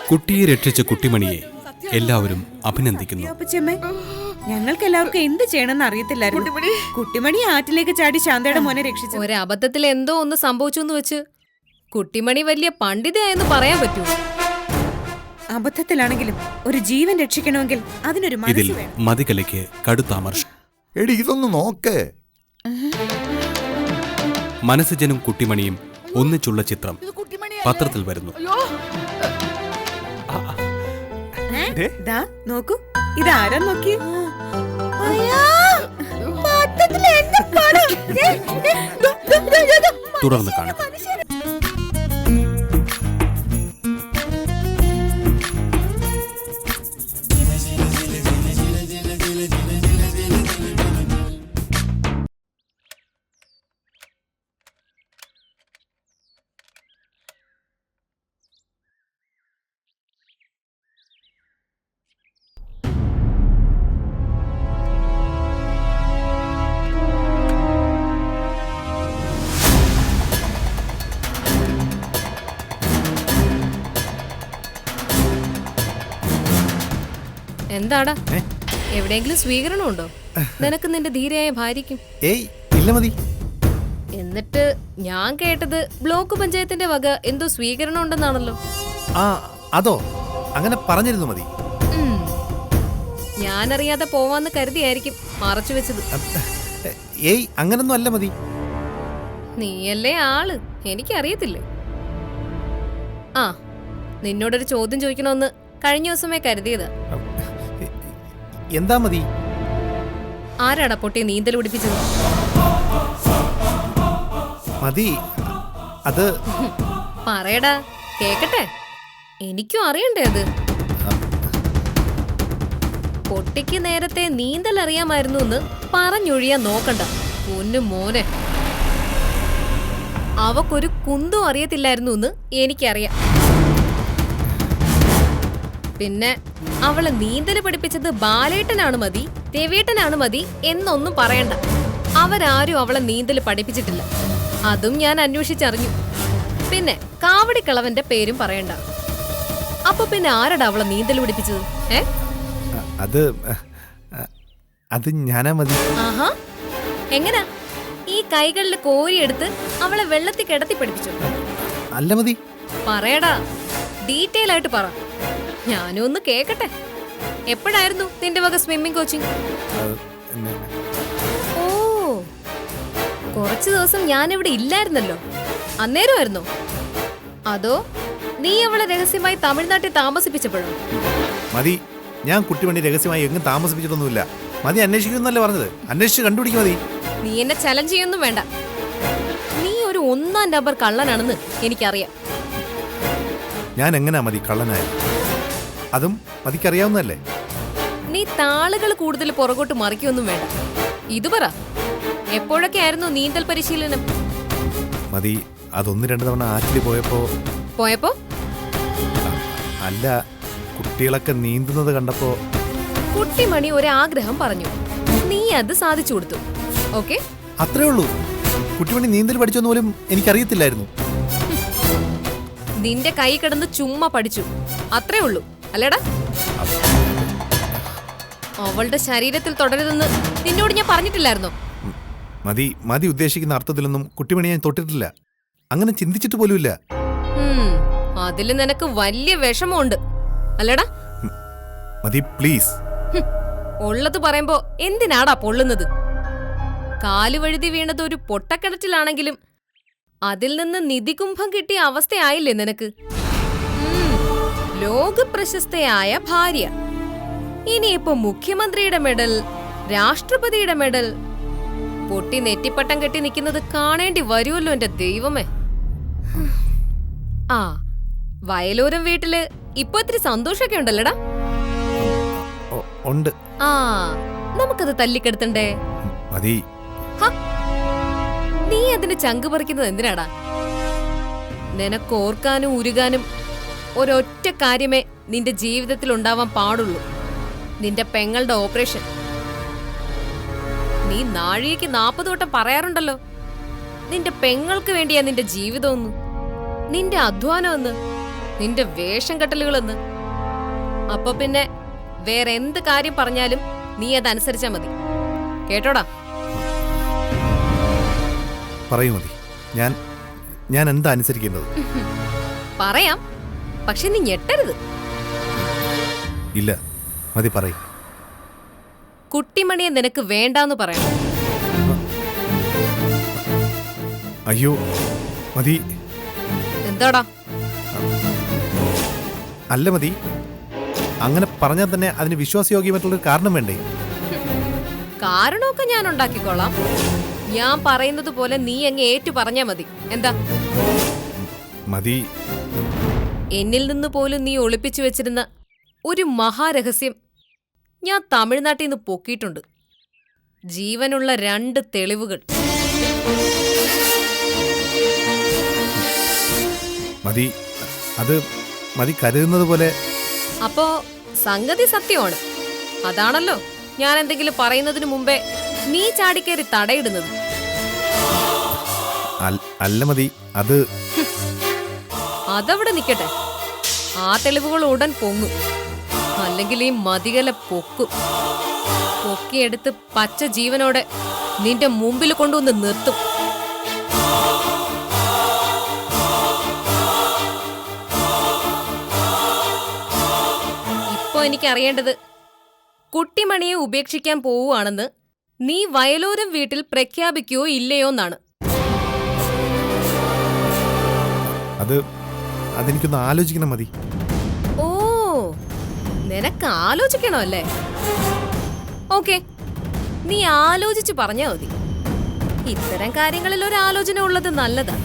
കുട്ടിയെ രക്ഷിച്ച കുട്ടിമണിയെ എല്ലാവരും അഭിനന്ദിക്കുന്നു. ഞങ്ങൾക്ക് എല്ലാവർക്കും എന്ത് ചെയ്യണമെന്ന് അറിയത്തില്ലായിരുന്നു. കുട്ടിമണി ആറ്റിലേക്ക് ചാടി ശാന്തയുടെ മോനെ രക്ഷിച്ചു. ഒരബദ്ധത്തിൽ എന്തോ ഒന്ന് സംഭവിച്ചു എന്ന് വെച്ച് കുട്ടിമണി വലിയ പണ്ഡിതയായെന്ന് പറയാൻ പറ്റൂ? അബദ്ധത്തിലാണെങ്കിലും ഒരു ജീവൻ രക്ഷിക്കണമെങ്കിൽ അതിനൊരു ഇതിൽ മനസ്സ് വേണം. മതികലയ്ക്ക് കടുത്താമർഷം. എടി ഇതൊന്ന് നോക്ക്. മനസ്സുജനും കുട്ടിമണിയും ഒന്നിച്ചുള്ള ചിത്രം പത്രത്തിൽ വരുന്നു. ദാ നോക്കൂ, ഇതാരാ നോക്കി. തുടർന്ന് കാണുക. എന്താടാ, എവിടെയെങ്കിലും സ്വീകരണം ഉണ്ടോ നിനക്ക് നിന്റെ ധീരയായ ഭാര്യയ്ക്കും? ഏയ് ഇല്ല മതി. എന്നിട്ട് ഞാൻ കേട്ടത് ബ്ലോക്ക് പഞ്ചായത്തിന്റെ വക എന്തോ സ്വീകരണം ഉണ്ടെന്നാണല്ലോ. ആ അതോ, അങ്ങനെ പറഞ്ഞിരുന്നു മതി. ഞാനറിയാതെ പോവാന്ന് കരുതിയായിരിക്കും മറച്ചു വെച്ചത്. ഏയ് അങ്ങനൊന്നും അല്ല മതി. നീയല്ലേ ആള്, എനിക്കറിയത്തില്ലേ. ആ, നിന്നോടൊരു ചോദ്യം ചോദിക്കണമെന്ന് കഴിഞ്ഞ ദിവസമേ കരുതിയത്. എന്താ മതി? ആരാടാ പൊട്ടി നീന്തൽ പിടിപ്പിച്ചത്? മതി അത് പറയടാ, കേക്കട്ടെ, എനിക്കും അറിയണ്ടേ അത്. പൊട്ടിക്ക് നേരത്തെ നീന്തൽ അറിയാമായിരുന്നു എന്ന് പറഞ്ഞൊഴിയാൻ നോക്കണ്ട പൊന്നു മോനെ. അവക്കൊരു കുന്തും അറിയത്തില്ലായിരുന്നു എന്ന് എനിക്കറിയാം. പിന്നെ അവളെ നീന്തല് പഠിപ്പിച്ചത് ബാലേട്ടനാണ് മതി, രവിയേട്ടനാണ് മതി എന്നൊന്നും പറയണ്ട. അവരാരും അവളെ നീന്തല് പഠിപ്പിച്ചിട്ടില്ല, അതും ഞാൻ അന്വേഷിച്ചറിഞ്ഞു. പിന്നെ കാവടിക്കളവന്റെ പേരും പറയണ്ട. അപ്പൊ പിന്നെ ആരടാ അവളെ നീന്തല് പഠിപ്പിച്ചത്? അത് ഞാനാ മതി. ആഹാ, എങ്ങനാ? ഈ കൈകളിൽ കോരിയെടുത്ത് അവളെ വെള്ളത്തിൽ കിടത്തി പഠിപ്പിച്ചു? അല്ല മതി. പറയടാ, ഡീറ്റെയിൽ ആയിട്ട് പറ, ഞാനും ഒന്ന് കേക്കട്ടെ. എപ്പോഴായിരുന്നു നിന്റെ വക സ്വിമ്മിംഗ് കോച്ചിങ്? ഓ, കുറച്ചു ദിവസം ഞാനിവിടെ ഇല്ലായിരുന്നല്ലോ, അന്നേരമായിരുന്നോ? അതോ നീ അവളെ രഹസ്യമായി തമിഴ്നാട്ടിൽ താമസിപ്പിച്ചപ്പോഴോ? മതി, ഞാൻ കുട്ടിമണി രഹസ്യമായി എങ്ങും താമസിപ്പിച്ചിട്ടൊന്നുമില്ല. മതി, അന്വേഷിക്കുന്നല്ലേ പറഞ്ഞത്, അന്വേഷിച്ച് കണ്ടുപിടിക്കും മതി. നീ എന്നെ ചലഞ്ച് ചെയ്യൊന്നും വേണ്ട. നീ ഒരു 1-ാം നമ്പർ കള്ളനാണെന്ന് എനിക്കറിയാം. ഞാൻ എങ്ങനാ മതി കള്ളനായ? അതും മതിക്കറിയാവുന്നതല്ലേ. നീ താളുകൾ കൂടുതൽ പുറകോട്ട് മറിക്കൊന്നും വേണ്ട. ഇത് പറ, എപ്പോഴൊക്കെ ആയിരുന്നു നീന്തൽ പരിശീലനം? മതി, അതൊന്ന് 2 തവണ ആറ്റിൽ പോയപ്പോ അല്ല, കുട്ടികളൊക്കെ നീന്തുന്നത് കണ്ടപ്പോ. കുട്ടിമണി ഒരാഗ്രഹം പറഞ്ഞു, നീ അത് സാധിച്ചു കൊടുത്തു. ഓക്കെ, അത്രേ ഉള്ളൂ. കുട്ടിമണി നീന്തൽ പഠിച്ചൊന്നും പോലും എനിക്കറിയത്തില്ലായിരുന്നു. നിന്റെ കൈ കിടന്ന് ചുമ്മാ പഠിച്ചു, അത്രേ ഉള്ളൂ അല്ലേടാ? അവളുടെ ശരീരത്തിൽ തുടരുതെന്ന് നിന്നോട് ഞാൻ പറഞ്ഞിട്ടില്ലായിരുന്നോ? മതി ഉദ്ദേശിക്കുന്ന അർത്ഥത്തിലൊന്നും കുട്ടിമണി ഞാൻ തൊട്ടിട്ടില്ല, അങ്ങനെ ചിന്തിച്ചിട്ട് പോലുമില്ല. അതില് നിനക്ക് വലിയ വിഷമമുണ്ട് അല്ലേടാ? മതി പ്ലീസ്. ഉള്ളത് പറയുമ്പോ എന്തിനാടാ പൊള്ളുന്നത്? കാലുവഴുതി വീണത് ഒരു പൊട്ടക്കിണറ്റിലാണെങ്കിലും അതിൽ നിന്ന് നിധികുംഭം കിട്ടിയ അവസ്ഥയായില്ലേ നിനക്ക്? ലോക പ്രശസ്തയായ ഭാര്യ, ഇനിയിപ്പോ മുഖ്യമന്ത്രിയുടെ മെഡൽ, രാഷ്ട്രപതിയുടെ മെഡൽ, പൊട്ടി നെറ്റിപ്പട്ടം കെട്ടി നിൽക്കുന്നത് കാണേണ്ടി വരുമല്ലോ എന്റെ ദൈവമേ. ആ, വയലോരം വീട്ടില് ഇപ്പൊ ഇത്തിരി സന്തോഷമൊക്കെ ഉണ്ടല്ലോടാ? ഉണ്ട്. ആ, നമുക്കത് തല്ലിക്കെടുത്തണ്ടേ? മതി. നീ അതിന് ചങ്ക് പറിക്കുന്നത് എന്തിനാടാ? നിനക്ക് ഓർക്കാനും ഉരുകാനും ഒരൊറ്റ കാര്യമേ നിന്റെ ജീവിതത്തിൽ ഉണ്ടാവാൻ പാടുള്ളൂ, നിന്റെ പെങ്ങളുടെ ഓപ്പറേഷൻ. നീ നാഴികയ്ക്ക് 40 വട്ടം പറയാറുണ്ടല്ലോ നിന്റെ പെങ്ങൾക്ക് വേണ്ടിയാ നിന്റെ ജീവിതമൊന്ന്, നിന്റെ അധ്വാനമൊന്ന്. നിന്റെ വേഷം കെട്ടലുകളെന്ന്. അപ്പൊ പിന്നെ വേറെ എന്ത് കാര്യം പറഞ്ഞാലും നീ അതനുസരിച്ചാ മതി, കേട്ടോടാ? പറയൂ മതി. ഞാൻ എന്താ അനുസരിക്കേണ്ടത്? പറയാം, പക്ഷെ നീ ഞെട്ടരുത്. ഇല്ല മതി, പറയും. കുട്ടിമണിയെ നിനക്ക് വേണ്ടാന്ന് പറയണം. അയ്യോ മതി. എന്താടാ? അല്ല മതി, അങ്ങനെ പറഞ്ഞാൽ തന്നെ അതിന് വിശ്വാസയോഗ്യമായിട്ടുള്ളൊരു കാരണം വേണ്ടേ? കാരണമൊക്കെ ഞാൻ ഉണ്ടാക്കിക്കോളാം. ഞാൻ പറയുന്നത് പോലെ നീ അങ്ങ് ഏറ്റു പറഞ്ഞാ മതി. എന്താ? മതി. എന്നിൽ നിന്ന് പോലും നീ ഒളിപ്പിച്ചു വെച്ചിരുന്ന ഒരു മഹാരഹസ്യം ഞാൻ തമിഴ്നാട്ടിൽ നിന്ന് പൊക്കിയിട്ടുണ്ട്. ജീവനുള്ള 2 തെളിവുകൾ. മതി, അത് മതി കരുതുന്നത് പോലെ. അപ്പോ സംഗതി സത്യമാണ്. അതാണല്ലോ ഞാൻ എന്തെങ്കിലും പറയുന്നതിനു മുമ്പേ നീ ചാടിക്കേറി തടയിടുന്നത്. അല്ല മതി, അത് അതവിടെ നിൽക്കട്ടെ. ആ തെളിവുകൾ ഉടൻ പൊങ്ങും, അല്ലെങ്കിൽ ഈ മതികല പൊക്കും. പൊക്കിയെടുത്ത് പച്ച ജീവനോടെ നിന്റെ മുമ്പിൽ കൊണ്ടുവന്ന് നിർത്തും. ഇപ്പൊ എനിക്കറിയേണ്ടത് കുട്ടിമണിയെ ഉപേക്ഷിക്കാൻ പോവുകയാണെന്ന് നീ വയലോരം വീട്ടിൽ പ്രഖ്യാപിക്കുകയോ ഇല്ലയോന്നാണ്. അതെനിക്കൊന്ന് ആലോചിക്കണം മതി. ഓ, നിനക്ക് ആലോചിക്കണോ അല്ലേ? ഓക്കെ, നീ ആലോചിച്ച് പറഞ്ഞാ മതി. ഇത്തരം കാര്യങ്ങളിൽ ഒരു ആലോചന ഉള്ളത് നല്ലതാ.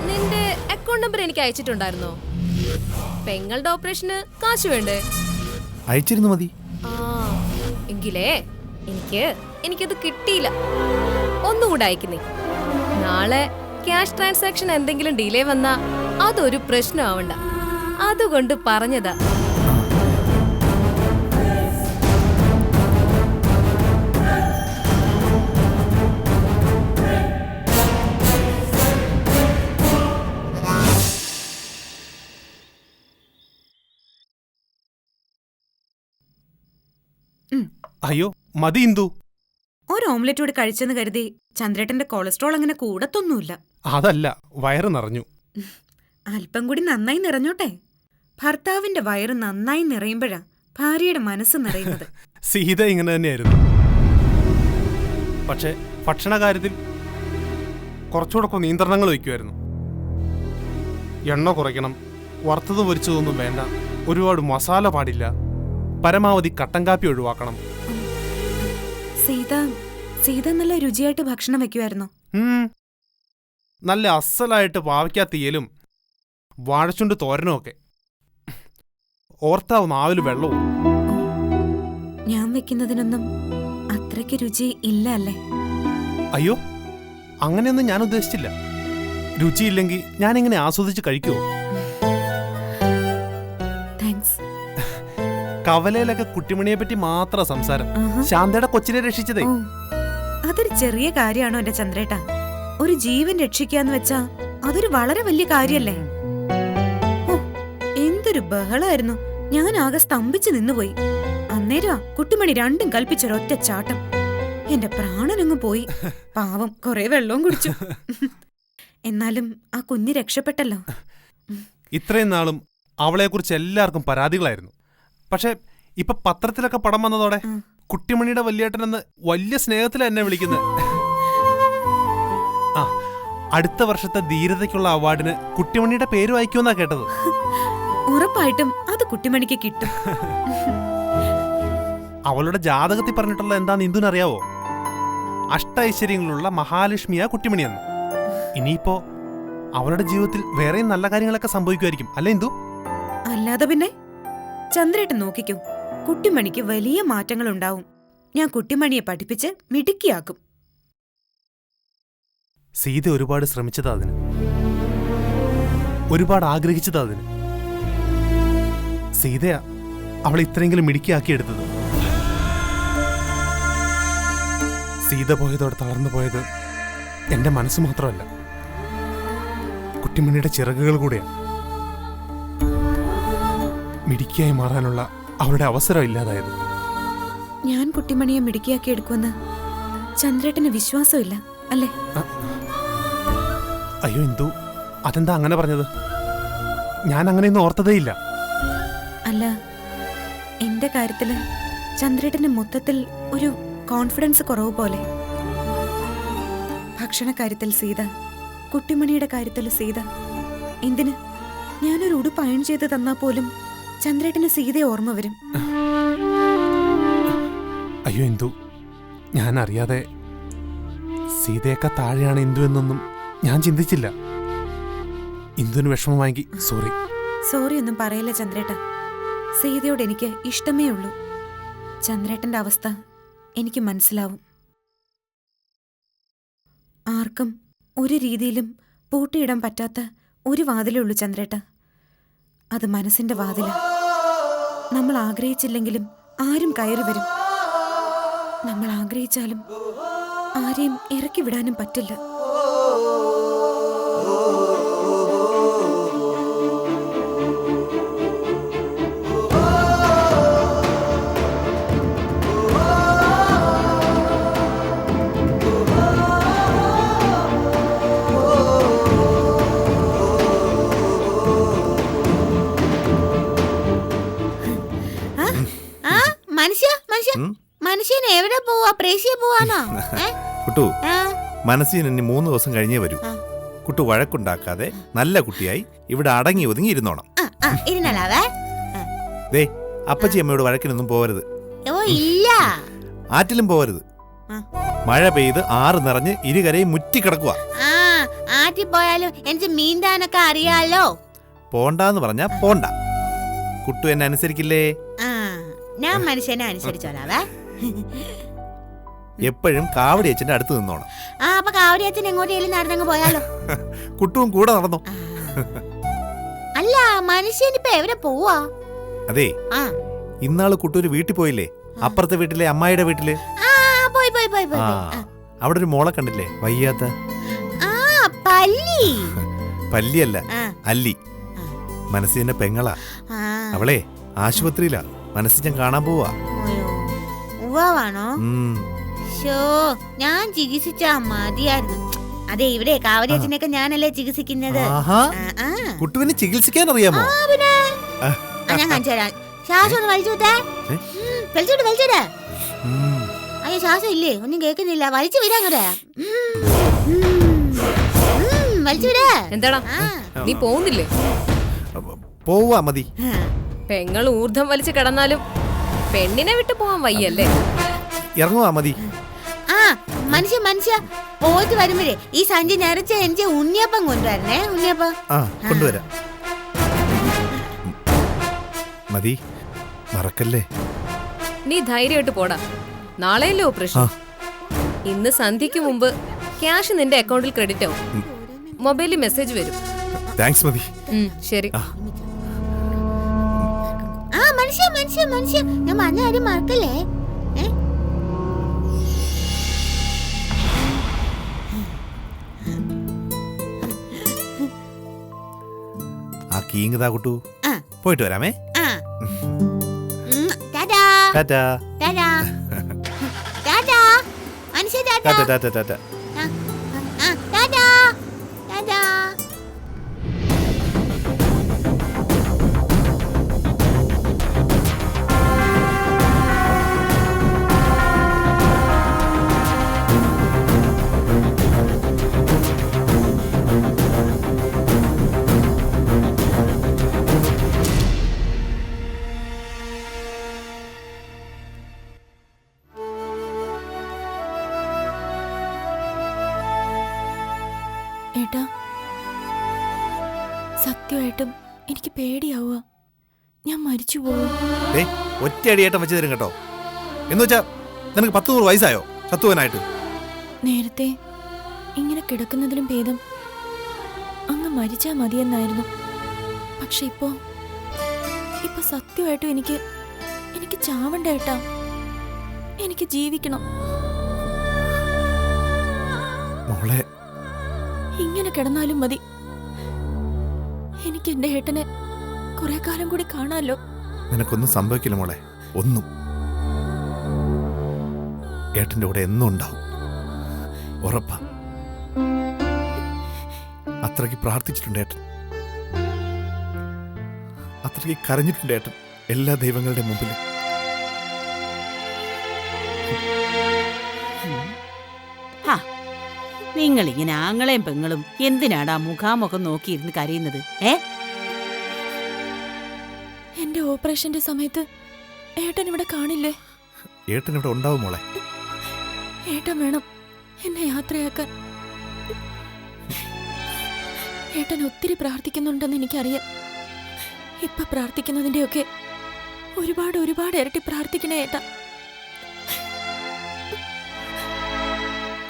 നിന്റെ അക്കൗണ്ട് നമ്പർ എനിക്ക് അയച്ചിട്ടുണ്ടായിരുന്നോ? പെങ്ങളുടെ ഓപ്പറേഷന് കാശ് വേണ്ടേ? അയച്ചിരുന്നു മതി. ആ, എങ്കിലേ എനിക്കത് കിട്ടിയില്ല. ഒന്നുകൂടെ അയക്കുന്നേ. നാളെ ക്യാഷ് ട്രാൻസാക്ഷൻ എന്തെങ്കിലും ഡിലേ വന്നാ അതൊരു പ്രശ്നമാവണ്ട, അതുകൊണ്ട് പറഞ്ഞതാ. അയ്യോ മതി ഇന്ദു. ഒരു ഓംലെറ്റ് കൂടി കഴിച്ചെന്ന് കരുതി ചന്ദ്രേട്ടന്റെ കൊളസ്ട്രോൾ അങ്ങനെ കൂടത്തൊന്നുമില്ല. അതല്ല, വയറ് നിറഞ്ഞു. അല്പം കൂടി നന്നായി നിറഞ്ഞോട്ടെ. ഭർത്താവിന്റെ വയറ് നന്നായി നിറയുമ്പോഴാ ഭാര്യയുടെ മനസ്സ് നിറയുന്നത്. സീത ഇങ്ങനെ തന്നെയായിരുന്നു. പക്ഷെ ഭക്ഷണ കാര്യത്തിൽ കുറച്ചുകൂടെ നിയന്ത്രണങ്ങൾ വയ്ക്കുമായിരുന്നു. എണ്ണ കുറയ്ക്കണം, വറുത്തത് പൊരിച്ചതൊന്നും വേണ്ട, ഒരുപാട് മസാല പാടില്ല, പരമാവധി കട്ടൻ കാപ്പി ഒഴിവാക്കണം. സീത നല്ല രുചിയായിട്ട് ഭക്ഷണം വെക്കുമായിരുന്നു. നല്ല അസലായിട്ട് പാവയ്ക്കാ തീയലും വാഴച്ചുണ്ട് തോരനും ഒക്കെ. ഓർത്താവ് നാവില് വെള്ളവും. ഞാൻ വെക്കുന്നതിനൊന്നും അത്രയ്ക്ക് രുചി ഇല്ല അല്ലേ? അയ്യോ, അങ്ങനെയൊന്നും ഞാൻ ഉദ്ദേശിച്ചില്ല. രുചിയില്ലെങ്കിൽ ഞാനിങ്ങനെ ആസ്വദിച്ച് കഴിക്കുമോ? കവലയിലൊക്കെ കുട്ടിമണിയെ പറ്റി മാത്രം സംസാരം. ശാന്തയുടെ കൊച്ചിനെ രക്ഷിച്ചതേ. അതൊരു ചെറിയ കാര്യമാണോ എന്റെ ചന്ദ്രേട്ടാ? ഒരു ജീവൻ രക്ഷിക്കാന്ന് വെച്ചാ അതൊരു വളരെ വലിയ കാര്യല്ലേ? എന്തൊരു ബഹളായിരുന്നു. ഞാൻ ആകെ സ്തംഭിച്ചു നിന്നുപോയി. അന്നേരം കുട്ടിമണി രണ്ടും കൽപ്പിച്ചൊരൊറ്റ ചാട്ടം. എന്റെ പ്രാണനങ്ങ് പോയി. പാവം കുറെ വെള്ളവും കുടിച്ചു. എന്നാലും ആ കുഞ്ഞ് രക്ഷപ്പെട്ടല്ലോ. ഇത്രയും നാളും അവളെക്കുറിച്ച് എല്ലാവർക്കും പരാതികളായിരുന്നു. പക്ഷെ ഇപ്പൊ പത്രത്തിലൊക്കെ പടം വന്നതോടെ കുട്ടിമണിയുടെ വല്യേട്ടനെന്ന് വലിയ സ്നേഹത്തിൽ എന്നെ വിളിക്കുന്നത്. ആ, അടുത്ത വർഷത്തെ ധീരതയ്ക്കുള്ള അവാർഡിന് കുട്ടിമണിയുടെ പേര് വായിക്കുമെന്നാ കേട്ടത്. ഉറപ്പായിട്ടും അത് കുട്ടിമണിക്ക് കിട്ടും. അവളുടെ ജാതകത്തിൽ പറഞ്ഞിട്ടുള്ള എന്താന്ന് ഇന്ദുനറിയാവോ? അഷ്ടൈശ്വര്യങ്ങളുള്ള മഹാലക്ഷ്മിയാ കുട്ടിമണിയെന്ന്. ഇനിയിപ്പോ അവളുടെ ജീവിതത്തിൽ വേറെയും നല്ല കാര്യങ്ങളൊക്കെ സംഭവിക്കുമായിരിക്കും, അല്ലേ ഇന്ദു? അല്ലാതെ പിന്നെ. ചന്ദ്രേട്ടൻ നോക്കിക്കോ, കുട്ടിമണിക്ക് വലിയ മാറ്റങ്ങൾ ഉണ്ടാവും. ഞാൻ കുട്ടിമണിയെ പഠിപ്പിച്ച് മിടുക്കിയാക്കും. സീത ഒരുപാട് ശ്രമിച്ചതാ അതിന്, ഒരുപാട് ആഗ്രഹിച്ചതാ അതിന്. സീതയാ അവളെ ഇത്രയെങ്കിലും മിടുക്കിയാക്കിയെടുത്തത്. സീത പോയതോടെ തളർന്നു പോയത് എന്റെ മനസ്സ് മാത്രമല്ല, കുട്ടിമണിയുടെ ചിറകുകൾ കൂടെയാണ്. മിടുക്കിയായി മാറാനുള്ള അവരുടെ അവസരം ഇല്ലാതായത്. ഞാൻ കുട്ടിമണിയെ മിടുക്കിയാക്കി എടുക്കുമെന്ന് ചന്ദ്രേട്ടന് വിശ്വാസമില്ല അല്ലേ? അയ്യോ ഇന്ദു, അതെന്താ അങ്ങനെ പറഞ്ഞത്? ഞാൻ അങ്ങനെയൊന്നും ഓർത്തതേയില്ല. അല്ല, എന്റെ കാര്യത്തില് ചന്ദ്രേട്ടന് മൊത്തത്തിൽ ഒരു കോൺഫിഡൻസ് കുറവ് പോലെ. ഭക്ഷണ കാര്യത്തിൽ സീത, കുട്ടിമണിയുടെ കാര്യത്തിൽ സീത. എന്തിന് ഞാനൊരു ഉടുപ്പ് അയൺ ചെയ്ത് തന്നാ പോലും ചന്ദ്രേട്ടന് സീതയെ ഓർമ്മ വരും. അയ്യോ ഇന്ദു, ഞാൻ അറിയാതെ സീതയൊക്കെ താഴെയാണ് ഇന്ദു എന്നൊന്നും ഞാൻ ചിന്തിച്ചില്ല. ഇന്ദുവിന് വിഷമമായെങ്കിൽ സോറി. സോറി ഒന്നും പറയില്ല ചന്ദ്രേട്ട. സീതയോട് എനിക്ക് ഇഷ്ടമേ ഉള്ളൂ. ചന്ദ്രേട്ടന്റെ അവസ്ഥ എനിക്ക് മനസ്സിലാവും. ആർക്കും ഒരു രീതിയിലും പൂട്ടിയിടാൻ പറ്റാത്ത ഒരു വാതിലേ ഉള്ളൂ ചന്ദ്രേട്ട. അത് മനസ്സിന്റെ വാതില. നമ്മൾ ആഗ്രഹിച്ചില്ലെങ്കിലും ആരും കയറി വരും. നമ്മൾ ആഗ്രഹിച്ചാലും ആരെയും ഇറക്കി വിടാനും പറ്റില്ല. മനുഷ്യൻ എവിടെ പോവാ? പ്രേഷ്യ പോവാനോ? കുട്ടു, മനസ്സിന് ഇനി 3 ദിവസം കഴിഞ്ഞേ വരൂ. കുട്ടു വഴക്കുണ്ടാക്കാതെ നല്ല കുട്ടിയായി ഇവിടെ അടങ്ങി ഒതുങ്ങി ഇരുന്നോണം. ദേ, അപ്പച്ചി അമ്മയോട് വഴക്കിനൊന്നും പോവരുത്. ഇല്ല, ആറ്റിലും പോവരുത്. മഴ പെയ്ത് ആറ് നിറഞ്ഞ് ഇരുകരയും മുറ്റിക്കിടക്കുക. ആറ്റിൽ പോയാലും എനിക്ക് മീന്താനൊക്കെ അറിയാലോ. പോണ്ടാന്ന് പറഞ്ഞാ പോണ്ട. കുട്ടു എന്നെ അനുസരിക്കില്ലേ? ഞാൻ മനുഷ്യനെ അനുസരിച്ചോളാവേ. എപ്പോഴും കാവടി അച്ഛന്റെ അടുത്ത് നിന്നോണം. അപ്പൊ കാവടി അച്ഛൻ എങ്ങോട്ടേലും നടന്നങ്ങ് പോയാലോ? കുട്ടുവും കൂടെ നടന്നോ? അല്ല, മനുഷ്യനിപ്പോ എവിടെ പോവാ? അതെ, ഇന്നാള് കുട്ടു ഒരു വീട്ടിൽ പോയില്ലേ? അപ്പുറത്തെ വീട്ടിലെ അമ്മായിയുടെ വീട്ടില്. അവിടെ ഒരു മോളെ കണ്ടില്ലേ? വയ്യാത്ത. പല്ലിയല്ല, അല്ലി. മനസ്സിന്റെ പെങ്ങളാ. അവളെ ആശുപത്രിയിലാ. മനസ്സിൽ ഞാൻ കാണാൻ പോവാ. ഞാൻ ചികിത്സിച്ചാ മതിയായിരുന്നു. അതെ, ഇവിടെ കാവരിയച്ഛനൊക്കെ ഞാനല്ലേ ചികിത്സിക്കുന്നത്. കുട്ടുവിനെ ചികിത്സിക്കാൻ അറിയാമോ? ഞാൻ കാണിച്ചു തരാം. ശ്വാസം ഒന്ന് വലിച്ചുവിട്ടേ. വലിച്ചോട്ടെ. അയ്യോ, ശ്വാസം ഇല്ലേ? ഒന്നും കേൾക്കുന്നില്ല. വലിച്ചു വിടാ അങ്ങോട്ട്. വലിച്ചു വിടേ. എന്താടാ, നീ പോകുന്നില്ലേ? പോവാ മതി. പെങ്ങൾ ഊർധ്വം വലിച്ചു കിടന്നാലും പെണ്ണിനെ വിട്ടു പോവാൻ വയ്യല്ലേ? ഇറങ്ങുവാ മതി. മനുഷ്യ പോയിട്ട് വരുമ്പോഴേ ഈ സഞ്ചി നിറച്ച എനിക്ക് ഉണ്ണിയപ്പം കൊണ്ടുവരണേ. ഉണ്ണിയപ്പം കൊണ്ടുവരാം. മതി, മറക്കല്ലേ. നീ ധൈര്യമായിട്ട് പോടാ. നാളെയല്ലേ ഓപ്പറേഷൻ. ഇന്ന് സന്ധ്യക്ക് മുമ്പ് ക്യാഷ് നിന്റെ അക്കൗണ്ടിൽ ക്രെഡിറ്റ് ആവും. മൊബൈലിൽ മെസ്സേജ് വരും. താങ്ക്സ് മതി. ശരി. മനുഷ്യ ഞാൻ പറഞ്ഞ കാര്യം മറക്കല്ലേ. ആ കീങ്ങതാ കുട്ടു. പോയിട്ട് വരാമേ. ഏട്ടാ, സത്യമായിട്ടും എനിക്ക് പേടിയാവുക. ഞാൻ മരിച്ചു പോവും. ഒറ്റയടിയേട്ടം വെച്ച് തരും കേട്ടോ. എന്ന് വെച്ചാ നിനക്ക് 10-100 വയസ്സായോ ചത്തുവനായിട്ട്? നേരത്തെ ഇങ്ങനെ കിടക്കുന്നതിലും ഭേദം അങ്ങ് മരിച്ചാ മതിയെന്നായിരുന്നു. പക്ഷെ ഇപ്പോ സത്യമായിട്ടും എനിക്ക് ചാവണ്ട ഏട്ടാ. എനിക്ക് ജീവിക്കണം. മോളെ ഇങ്ങനെ കിടന്നാലും മതി. എനിക്ക് എന്റെ ഏട്ടനെ കുറെ കാലം കൂടി കാണാമല്ലോ. നിനക്കൊന്നും സംഭവിക്കില്ല മോളെ, ഒന്നും. ഏട്ടൻ്റെ കൂടെ എന്നും ഉണ്ടാവും, ഉറപ്പാ. അത്രയ്ക്ക് പ്രാർത്ഥിച്ചിട്ടുണ്ട് ഏട്ടൻ, അത്രയ്ക്ക് കരഞ്ഞിട്ടുണ്ട് ഏട്ടൻ എല്ലാ ദൈവങ്ങളുടെ മുമ്പിൽ. നിങ്ങൾ ഇങ്ങനെ ആങ്ങളെയും പെങ്ങളും എന്തിനാടാ മുഖാമുഖം നോക്കിയിരുന്ന് കരയുന്നത്? എന്റെ ഓപ്പറേഷന്റെ സമയത്ത് ഏട്ടൻ ഇവിടെ കാണില്ലേ? ഏട്ടൻ ഇവിടെ ഉണ്ടാവും മോളെ. ഏട്ടൻ വേണം എന്നെ യാത്രയാക്കാൻ. ഏട്ടൻ ഒത്തിരി പ്രാർത്ഥിക്കുന്നുണ്ടെന്ന് എനിക്കറിയാം. ഇപ്പൊ പ്രാർത്ഥിക്കുന്നതിന്റെയൊക്കെ ഒരുപാട് ഒരുപാട് ഇരട്ടി പ്രാർത്ഥിക്കണേ ഏട്ടാ.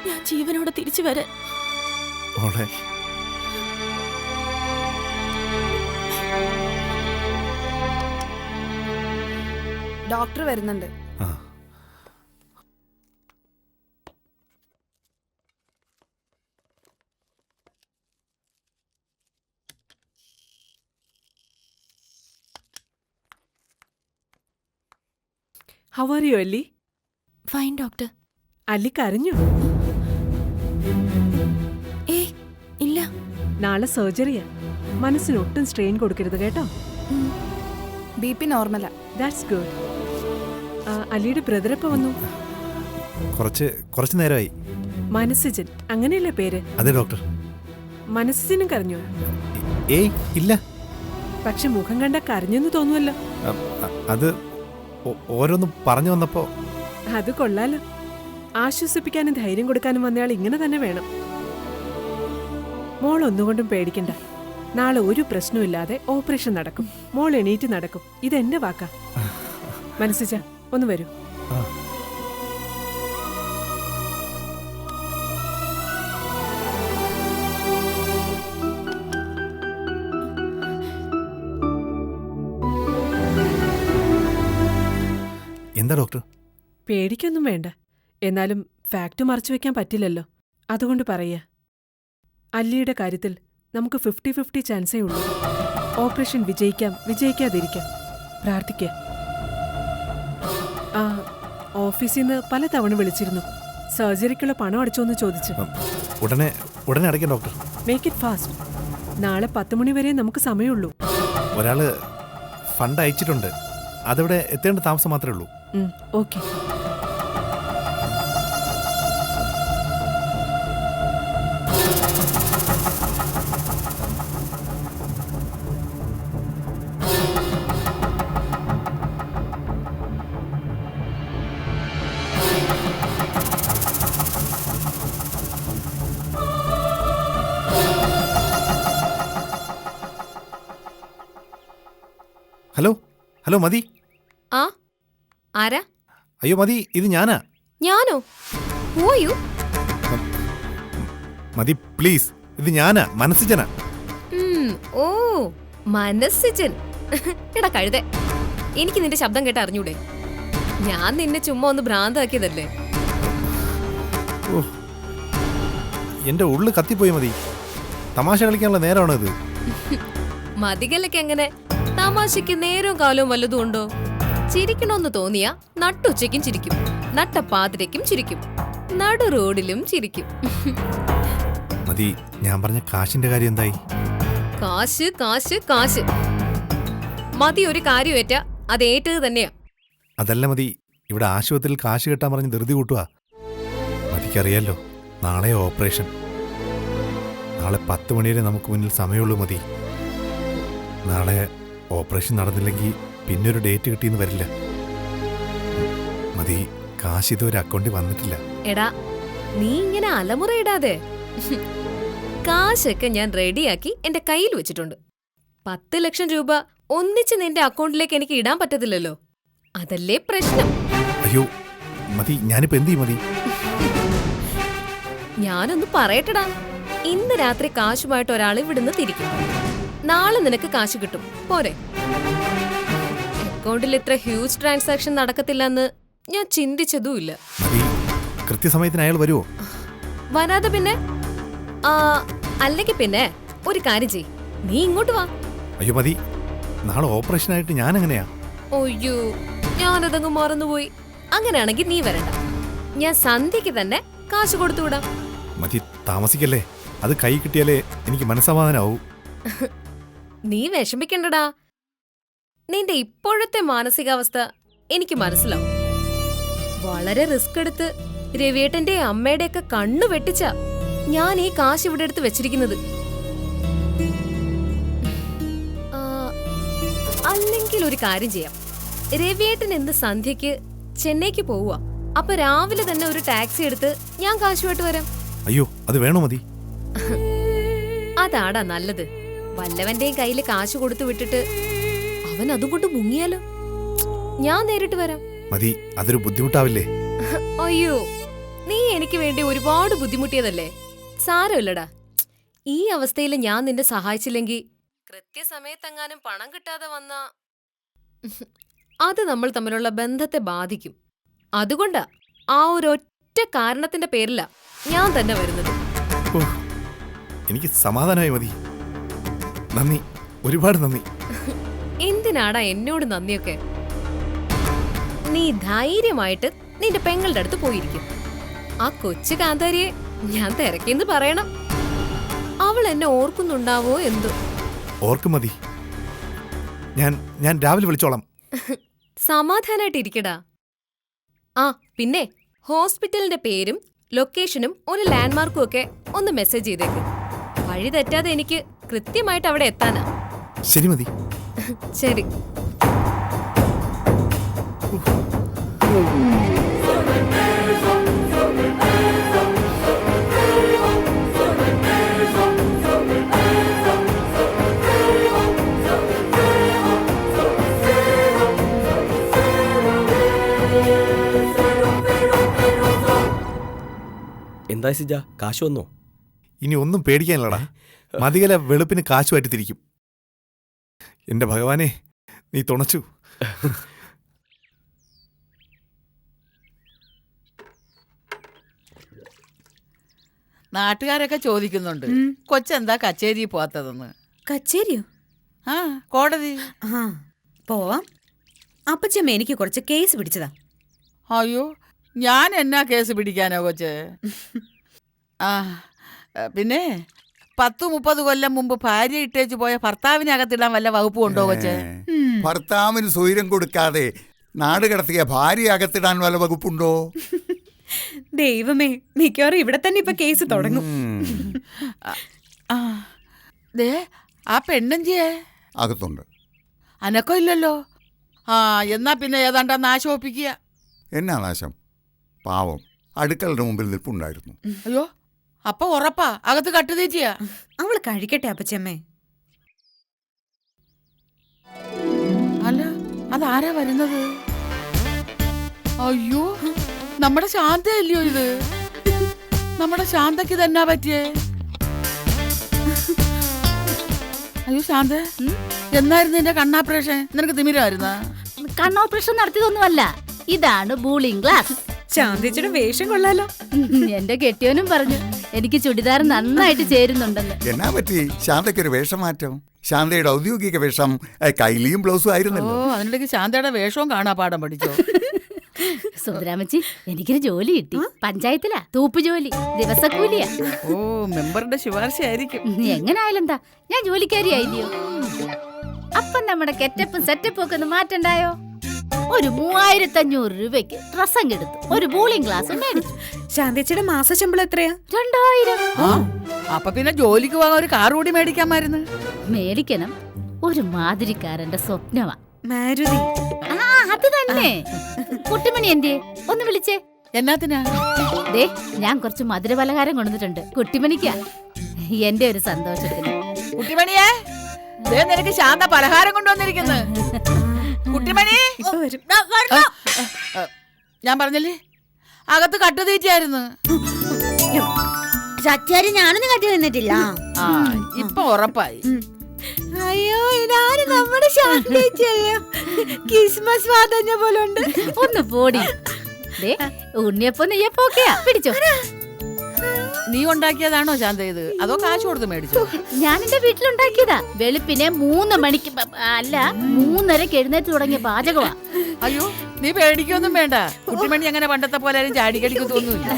ഞാൻ ജീവനോടെ തിരിച്ചു വരാൻ. മോളെ ഡോക്ടർ വരുന്നുണ്ട്. ആ How are you, അല്ലി? Fine doctor. അല്ലി കരഞ്ഞു? ഏയ് ഇല്ല. നാളെ സർജറിയാ. മനസ്സിന് ഒട്ടും സ്ട്രെയിൻ കൊടുക്കരുത് കേട്ടോ. BP നോർമലാ. That's good. അല്ലിയുടെ ബ്രദർ എപ്പോ വന്നു? കുറച്ച് നേരമായി. മനസ്സിജൻ, അങ്ങനെയല്ലേ പേര്? അതെ ഡോക്ടർ. മനസ്സിജനും കരഞ്ഞു? ഏയ് ഇല്ല. പക്ഷെ മുഖം കണ്ട കരഞ്ഞെന്ന് തോന്നുമല്ലോ. അത് ഓരോന്നും പറഞ്ഞു വന്നപ്പോ. അത് കൊള്ളാലോ. ആശ്വസിപ്പിക്കാനും ധൈര്യം കൊടുക്കാനും വന്നയാൾ ഇങ്ങനെ തന്നെ വേണം. മോൾ ഒന്നുകൊണ്ടും പേടിക്കണ്ട. നാളെ ഒരു പ്രശ്നമില്ലാതെ ഓപ്പറേഷൻ നടക്കും. മോൾ എണീറ്റ് നടക്കും. ഇതെന്റെ വാക്കാ. മനസ്സിച്ച ഒന്ന് വരൂ. എന്താ ഡോക്ടർ? പേടിക്കൊന്നും വേണ്ട. എന്നാലും ഫാക്ട് മറച്ചു വെക്കാൻ പറ്റില്ലല്ലോ. അതുകൊണ്ട് പറയാ, അല്ലിയുടെ കാര്യത്തിൽ നമുക്ക് 50-50 ചാൻസേ ഉള്ളൂ. ഓപ്പറേഷൻ വിജയിക്കാം, വിജയിക്കാതിരിക്കാം. പ്രാർത്ഥിക്കുക. ആ ഓഫീസിൽ നിന്ന് പലതവണ വിളിച്ചിരുന്നു. സർജറിക്കുള്ള പണം അടിച്ചോന്ന് ചോദിച്ചു. ഉടനെ അടയ്ക്കാം ഡോക്ടർ. Make it fast. നാളെ 10 മണി വരെ നമുക്ക് സമയമുള്ളൂ. ഒരാള് ഫണ്ട് അയച്ചിട്ടുണ്ട്. അതവിടെ എത്തേണ്ട താമസം മാത്രമേ ഉള്ളൂ. ഓക്കെ. ഹലോ മതി. ആ ആരാ? അയ്യോ മതി, ഇത് ഞാനാ. ഞാനോ? Who are you? മതി പ്ലീസ്, ഇത് ഞാനാ, മനസ്സിജനാ. ഓ മനസ്സിജൻ. എടാ കഴുതേ, എനിക്ക് നിന്റെ ശബ്ദം കേട്ട് അറിഞ്ഞൂടെ? ഞാൻ നിന്നെ ചുമ്മാ ഒന്ന് ഭ്രാന്താക്കിയതല്ലേ. ഓ എന്റെ ഉള്ളു കത്തിപ്പോയി മതി. തമാശ കളിക്കാനുള്ള നേരമാണോ ഇത്? മതികലക്ക് എങ്ങനെ തമാശയ്ക്ക് നേരവും കാലവും വല്ലതും ഉണ്ടോ? ചിരിക്കണമെന്ന് തോന്നിയാ നട്ടുച്ചയ്ക്കും ചിരിക്കും, നട്ടപ്പാതിരയ്ക്കും ചിരിക്കും, നടു റോഡിലും ചിരിക്കും. മതി, ഞാൻ പറഞ്ഞ കാശിന്റെ കാര്യം എന്തായി? കാശ് കാശ് കാശ്. മതി ഒരു കാര്യം ഏറ്റാ അത് ഏറ്റത് തന്നെയാ. അതല്ല മതി, ഇവിടെ ആശുപത്രിയിൽ കാശ് കിട്ടാൻ പറഞ്ഞ് ധൃതി കൂട്ടുക. മതിക്കറിയാലോ, നാളെ ഓപ്പറേഷൻ. നാളെ 10 മണി വരെ നമുക്ക് മുന്നിൽ സമയമുള്ളൂ മതി. നാളെ ഓപ്പറേഷൻ നടന്നില്ലെങ്കിൽ പിന്നൊരു ഡേറ്റ് കിട്ടിയെന്ന് വരില്ല. മതി, കാശ് ഇതുവരെ അക്കൗണ്ടിൽ വന്നിട്ടില്ല. എടാ നീ ഇങ്ങനെ അലമുറയിടാതെ. കാശൊക്കെ ഞാൻ റെഡിയാക്കി എന്റെ കയ്യിൽ വെച്ചിട്ടുണ്ട്. 10 ലക്ഷം രൂപ ഒന്നിച്ച് നിന്റെ അക്കൗണ്ടിലേക്ക് എനിക്ക് ഇടാൻ പറ്റത്തില്ലല്ലോ. അതല്ലേ പ്രശ്നം. അയ്യോ മതി, ഞാനിപ്പോ എന്ത് ചെയ്യും മതി? ഞാനൊന്ന് പറയട്ടടാ. ഇന്ന് രാത്രി കാശുമായിട്ട് ഒരാൾ ഇവിടുന്ന് തിരിക്കും. നാളെ നിനക്ക് കാശ് കിട്ടും, പോരെ? അക്കൗണ്ടിൽ ഇത്ര ഹ്യൂജ് ട്രാൻസാക്ഷൻ നടക്കത്തില്ലെന്ന് ഞാൻ ചിന്തിച്ചതുമില്ല. മതി, കൃത്യസമയത്തിന് അയാൾ വരുമോ? വരാതെ പിന്നെ ആ, അല്ലെങ്കിൽ പിന്നെ ഒരു കാര്യം ചെയ്, നീ ഇങ്ങോട്ട് വാ. അയ്യോ മതി, നാളെ ഓപ്പറേഷനായിട്ട് ഞാൻ എങ്ങനെയാ? ഒയ്യോ, ഞാനതങ്ങ് മറന്നുപോയി. അങ്ങനെയാണെങ്കിൽ നീ വരണ്ട, ഞാൻ സന്ധ്യക്ക് തന്നെ കാശ് കൊടുത്തു വിടാം. മതി, താമസിക്കല്ലേ. അത് കൈ കിട്ടിയാലേ എനിക്ക് മനസ്സമാധാനാവൂ. നീ വിഷമിക്കണ്ടടാ. നിന്റെ ഇപ്പോഴത്തെ മാനസികാവസ്ഥ എനിക്ക് മനസ്സിലാവും. വളരെ റിസ്ക് എടുത്ത് രവിയേട്ടന്റെ അമ്മയുടെയൊക്കെ കണ്ണു വെട്ടിച്ച ഞാൻ ഈ കാശ് ഇവിടെ എടുത്ത് വെച്ചിരിക്കുന്നത്. അല്ലെങ്കിൽ ഒരു കാര്യം ചെയ്യാം, രവിയേട്ടൻ ഇന്ന് സന്ധ്യക്ക് ചെന്നൈക്ക് പോവുക. അപ്പൊ രാവിലെ തന്നെ ഒരു ടാക്സി എടുത്ത് ഞാൻ കാശുമായിട്ട് വരാം. അയ്യോ, അത് വേണോ മതി? അതാടാ നല്ലത്. വല്ലവന്റെയും കയ്യില് കാശ് കൊടുത്തു വിട്ടിട്ട് അവൻ അതുകൊണ്ട് മുങ്ങിയാലോ? ഞാൻ നേരിട്ട് വരാം. മതി, അതൊരു ബുദ്ധിമുട്ടാവില്ലേ? അയ്യോ, നീ എനിക്ക് വേണ്ടി ഒരുപാട് ബുദ്ധിമുട്ടിയതല്ലേ, സാരമില്ലടാ. ഈ അവസ്ഥയിൽ ഞാൻ നിന്നെ സഹായിച്ചില്ലെങ്കിൽ കൃത്യസമയത്തെങ്ങാനും പണം കിട്ടാതെ വന്നാ അത് നമ്മൾ തമ്മിലുള്ള ബന്ധത്തെ ബാധിക്കും. അതുകൊണ്ടാ, ആ ഒരൊറ്റ കാരണത്തിന്റെ പേരിലാ ഞാൻ തന്നെ വരുന്നത്. ഓ, എനിക്ക് സമാധാനമായി മതി. നന്ദി, ഒരുപാട് നന്ദി. എന്തിനാടാ എന്നോട് നന്ദിയൊക്കെ? നീ ധൈര്യമായിട്ട് നിന്റെ പെങ്ങളുടെ അടുത്ത് പോയിരിക്കും. ആ കൊച്ചു കാന്താരിയെ ഞാൻ തിരക്കിന്ന് പറയണം. അവൾ എന്നെ ഓർക്കുന്നുണ്ടാവോ എന്തോ. ഓർക്കും മതി, ഞാൻ രാവിലെ വിളിച്ചോളാം. സമാധാനായിട്ടിരിക്കടാ. ആ പിന്നെ ഹോസ്പിറ്റലിന്റെ പേരും ലൊക്കേഷനും ഒരു ലാൻഡ്മാർക്കും ഒക്കെ ഒന്ന് മെസ്സേജ് ചെയ്തേക്ക്. വഴി തെറ്റാതെ എനിക്ക് കൃത്യമായിട്ട് അവിടെ എത്താനാ. ശരി മതി. ശരി. എന്താ സിജ, കാശ് വന്നോ? ഇനി ഒന്നും പേടിക്കാനില്ലടാ. മതികല വെളുപ്പിന് കാശുമായിട്ട് തിരിക്കും. എന്റെ ഭഗവാനെ, നീ തുണച്ചു. നാട്ടുകാരൊക്കെ ചോദിക്കുന്നുണ്ട് കൊച്ചെന്താ കച്ചേരി പോവാത്തതെന്ന്. കച്ചേരിയോ? ആ, കോടതി. ആ, പോവാം. അപ്പച്ചമ്മ എനിക്ക് കുറച്ച് കേസ് പിടിച്ചതാ. അയ്യോ, ഞാൻ എന്നാ കേസ് പിടിക്കാനോ കൊച്ച്? ആ, പിന്നെ 10-30 കൊല്ലം മുമ്പ് ഭാര്യ ഇട്ടേച്ചു പോയ ഭർത്താവിനകത്തിടാൻ വല്ല വകുപ്പും ഉണ്ടോ കൊച്ച്? ഭർത്താവിന് സ്വൈരം കൊടുക്കാതെ നാട് കടത്തിയ ഭാര്യ അകത്തിടാൻ വല്ല വകുപ്പുണ്ടോ? ദൈവമേ, മിക്കവാറും ഇവിടെ തന്നെ ഇപ്പൊ കേസ് തുടങ്ങും. ദേ, ആ പെണ്ണഞ്ചിയേ അകത്തുണ്ട്. അനക്കം ഇല്ലല്ലോ. ആ, എന്നാ പിന്നെ ഏതാണ്ടാ നാശം ഒപ്പിക്കുക. എന്നാ നാശം? പാവം, അടുക്കളുടെ മുമ്പിൽ നിൽപ്പുണ്ടായിരുന്നു. അയ്യോ, അപ്പൊ ഉറപ്പാ അകത്ത് കട്ടുതീറ്റിയാ. അവള് കഴിക്കട്ടെ അപ്പച്ചമ്മേ. അല്ല, അതാരാ വരുന്നത്? അയ്യോ, നമ്മുടെ ശാന്തയല്ലയോ ഇത്? നമ്മുടെ ശാന്തക്ക് തന്നെ പറ്റിയേ. അയ്യോ ശാന്ത, എന്നായിരുന്നു എന്റെ കണ്ണാപ്പറേഷൻ? നിനക്ക് തിമിരമായിരുന്ന? കണ്ണോപ്പറേഷൻ നടത്തിയതൊന്നുമല്ല, ഇതാണ് ബൂളിംഗ് ഗ്ലാസ്. ശാന്തിച്ചിയുടെ വേഷം കൊള്ളാലോ. എന്റെ കെട്ടിയോനും പറഞ്ഞു എനിക്ക് ചുടിദാർ നന്നായിട്ട് ചേരുന്നുണ്ടെന്ന്. എന്നാ പറ്റി ശാന്തയ്ക്കൊരു വേഷമാറ്റം? ശാന്തയുടെ ഔദ്യോഗിക വേഷം കൈലിയും ബ്ലൗസും ആയിരുന്നല്ലോ. ഓ, അതിനിടയ്ക്ക് ശാന്തയുടെ വേഷവും കാണാ പാഠം പഠിച്ചോ? സുന്ദരാമച്ചി, എനിക്കൊരു ജോലി കിട്ടി. പഞ്ചായത്തിലാ, തൂപ്പ് ജോലി, ദിവസക്കൂലിയാ. ഓ, മെമ്പറുടെ ശുപാർശ ആയിരിക്കും. എങ്ങനായാലും എന്താ, ഞാൻ ജോലിക്കാരി ആയില്ലയോ? അപ്പം നമ്മുടെ കെറ്റപ്പും സെറ്റപ്പും ഒക്കെ ഒന്ന് മാറ്റണ്ടായോ? ഒരു 3500 രൂപയ്ക്ക് ഡ്രസ്സം എടുത്തു, ഒരു ബൂളിംഗ് ഗ്ലാസ് മേടിച്ചു. ശാന്തിച്ചിയുടെ മാസ ശമ്പളം എത്രയാ? 2000. അപ്പൊ പിന്നെ ജോലിക്ക് പോകാൻ ഒരു കാർ കൂടി മേടിക്കാമായിരുന്നു. മേടിക്കണം, ഒരു മാതിരിക്കാരന്റെ സ്വപ്നമാ. മാരുതി. ആ, അത് തന്നെ. കുട്ടിമണി എന്തേ, ഒന്ന് വിളിച്ചേ. എന്നാത്തിനാ? ദേ, ഞാൻ കുറച്ച് മധുരപലഹാരം കൊണ്ടുവന്നിട്ടുണ്ട് കുട്ടിമണിക്കാ, എന്റെ ഒരു സന്തോഷത്തിന്. കുട്ടിമണിയേ, ദേ നിനക്ക് ശാന്ത പലഹാരം കൊണ്ടുവന്നിരിക്കുന്നു. കുട്ടിമണി, ഞാൻ പറഞ്ഞല്ലേ അകത്ത് കട്ടുതീറ്റിയായിരുന്നു. സത്യാരി ഞാനൊന്നും കട്ടി നിന്നിട്ടില്ല. ആ, ഇപ്പൊ ഉറപ്പായി. അയ്യോ, ഇതാരും നമ്മുടെ ശാന്തിച്ചല്ലോ. ക്രിസ്മസ് വാതഞ്ഞ പോലെ ഉണ്ട്. ഒന്ന് പോടി. ഉണ്ണിയപ്പോ നെയ്യപ്പോ ഒക്കെയാ, പിടിച്ചോ. നീ ഉണ്ടാക്കിയതാണോ ശാന്ത ഇത് അതോ കാശ് കൊടുത്ത് മേടിച്ചോ? ഞാൻ എന്റെ വീട്ടിലുണ്ടാക്കിയതാ. വെളുപ്പിനെ 3 മണിക്ക് അല്ല 3:30 എഴുന്നേറ്റ് തുടങ്ങിയ പാചകമാ. അയ്യോ നീ പേടിക്കൊന്നും വേണ്ട. കുട്ടിമണി അങ്ങനെ പണ്ടത്തെ പോലെ ആരും ചാടിക്കടിക്ക് തോന്നുന്നില്ല.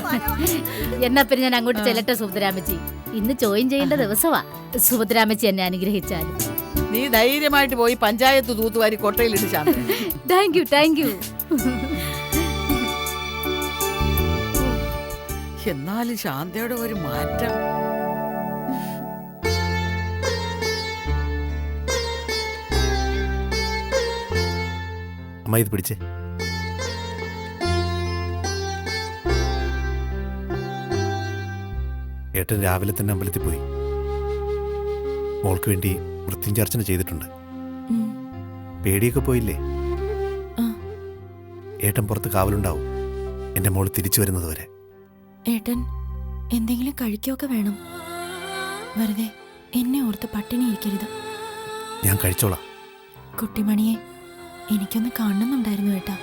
എന്നാ പിന്നെ ഞാൻ അങ്ങോട്ട് ചെല്ലട്ടെ സുഭദ്രാമച്ചി. ഇന്ന് ജോയിൻ ചെയ്യേണ്ട ദിവസമാ. സുഭദ്രാമച്ചി എന്നെ അനുഗ്രഹിച്ചാലും. നീ ധൈര്യമായിട്ട് പോയി പഞ്ചായത്ത് തൂത്തുവാരി കൊട്ടയിലിട്ട് ശാന്ത. Thank you. എന്നാലും ശാന്തയുടെ ഒരു മാറ്റം. അമ്മ ഇത് പിടിച്ചേ. ഏട്ടൻ രാവിലെ തന്നെ അമ്പലത്തിൽ പോയി. മോൾക്ക് വേണ്ടി മൃത്യുഞ്ജാർച്ചന ചെയ്തിട്ടുണ്ട്. പേടിയൊക്കെ പോയില്ലേ? ഏട്ടൻ പുറത്ത് കാവലുണ്ടാവും എന്റെ മോള് തിരിച്ചു വരുന്നത് വരെ. ഏട്ടൻ എന്തെങ്കിലും കഴിക്കുകയൊക്കെ വേണം. വെറുതെ എന്നെ ഓർത്ത് പട്ടിണി ഇരിക്കരുത്. ഞാൻ കഴിച്ചോളാം. കുട്ടിമണിയെ എനിക്കൊന്ന് കാണണമെന്നുണ്ടായിരുന്നു ഏട്ടാ.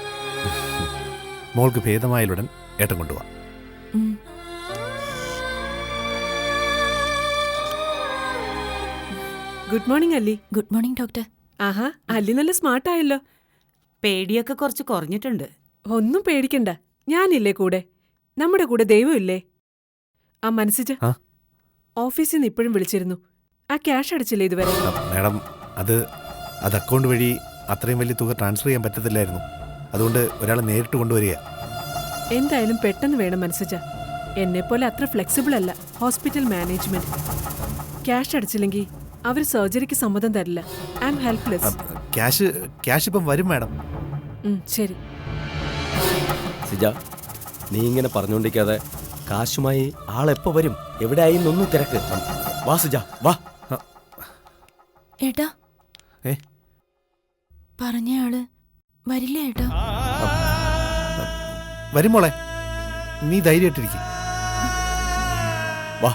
മോൾക്ക് ഭേദമായാലുടൻ ഏട്ടൻ കൊണ്ടുപോവാം. Good morning Alli. Good morning doctor. ആഹാ, അല്ലി നല്ല സ്മാർട്ടായല്ലോ. പേടിയൊക്കെ കുറച്ച് കുറഞ്ഞിട്ടുണ്ട്. ഒന്നും പേടിക്കണ്ട, ഞാനില്ലേ കൂടെ. നമ്മുടെ കൂടെ ദൈവമില്ലേ? ആ മനസ്സിച്ച ഓഫീസിൽ നിന്ന് ഇപ്പോഴും വിളിച്ചിരുന്നു. ആ ക്യാഷ് അടിച്ചില്ലേ ഇതുവരെ? മാഡം, അത് അക്കൗണ്ട് വഴി അത്രയും വലിയ തുക ട്രാൻസ്ഫർ ചെയ്യാൻ പറ്റത്തില്ലായിരുന്നു. അതുകൊണ്ട് ഒരാളെ നേരിട്ട് കൊണ്ടുവരിക. എന്തായാലും പെട്ടെന്ന് വേണം മനസ്സിച്ച. എന്നെപ്പോലെ അത്ര ഫ്ലെക്സിബിൾ അല്ല ഹോസ്പിറ്റൽ മാനേജ്മെന്റ്. ക്യാഷ് അടിച്ചില്ലെങ്കിൽ അവർ സർജറിക്ക് സമ്മതം തരില്ല. I am helpless. ക്യാഷ് ഇപ്പം വരും മാഡം. ശരി സിജ, നീ ഇങ്ങനെ പറഞ്ഞുകൊണ്ടിരിക്കാതെ കാശുമായി ആളെപ്പോ വരും, എവിടെ ആയി ഒന്നും തിരക്ക്. വാ സിജ, വാ. ഏട്ടാ, പറഞ്ഞയാള് വരില്ല ഏട്ടാ? വരും മോളെ, നീ ധൈര്യമായിട്ടിരിക്കും. വാ.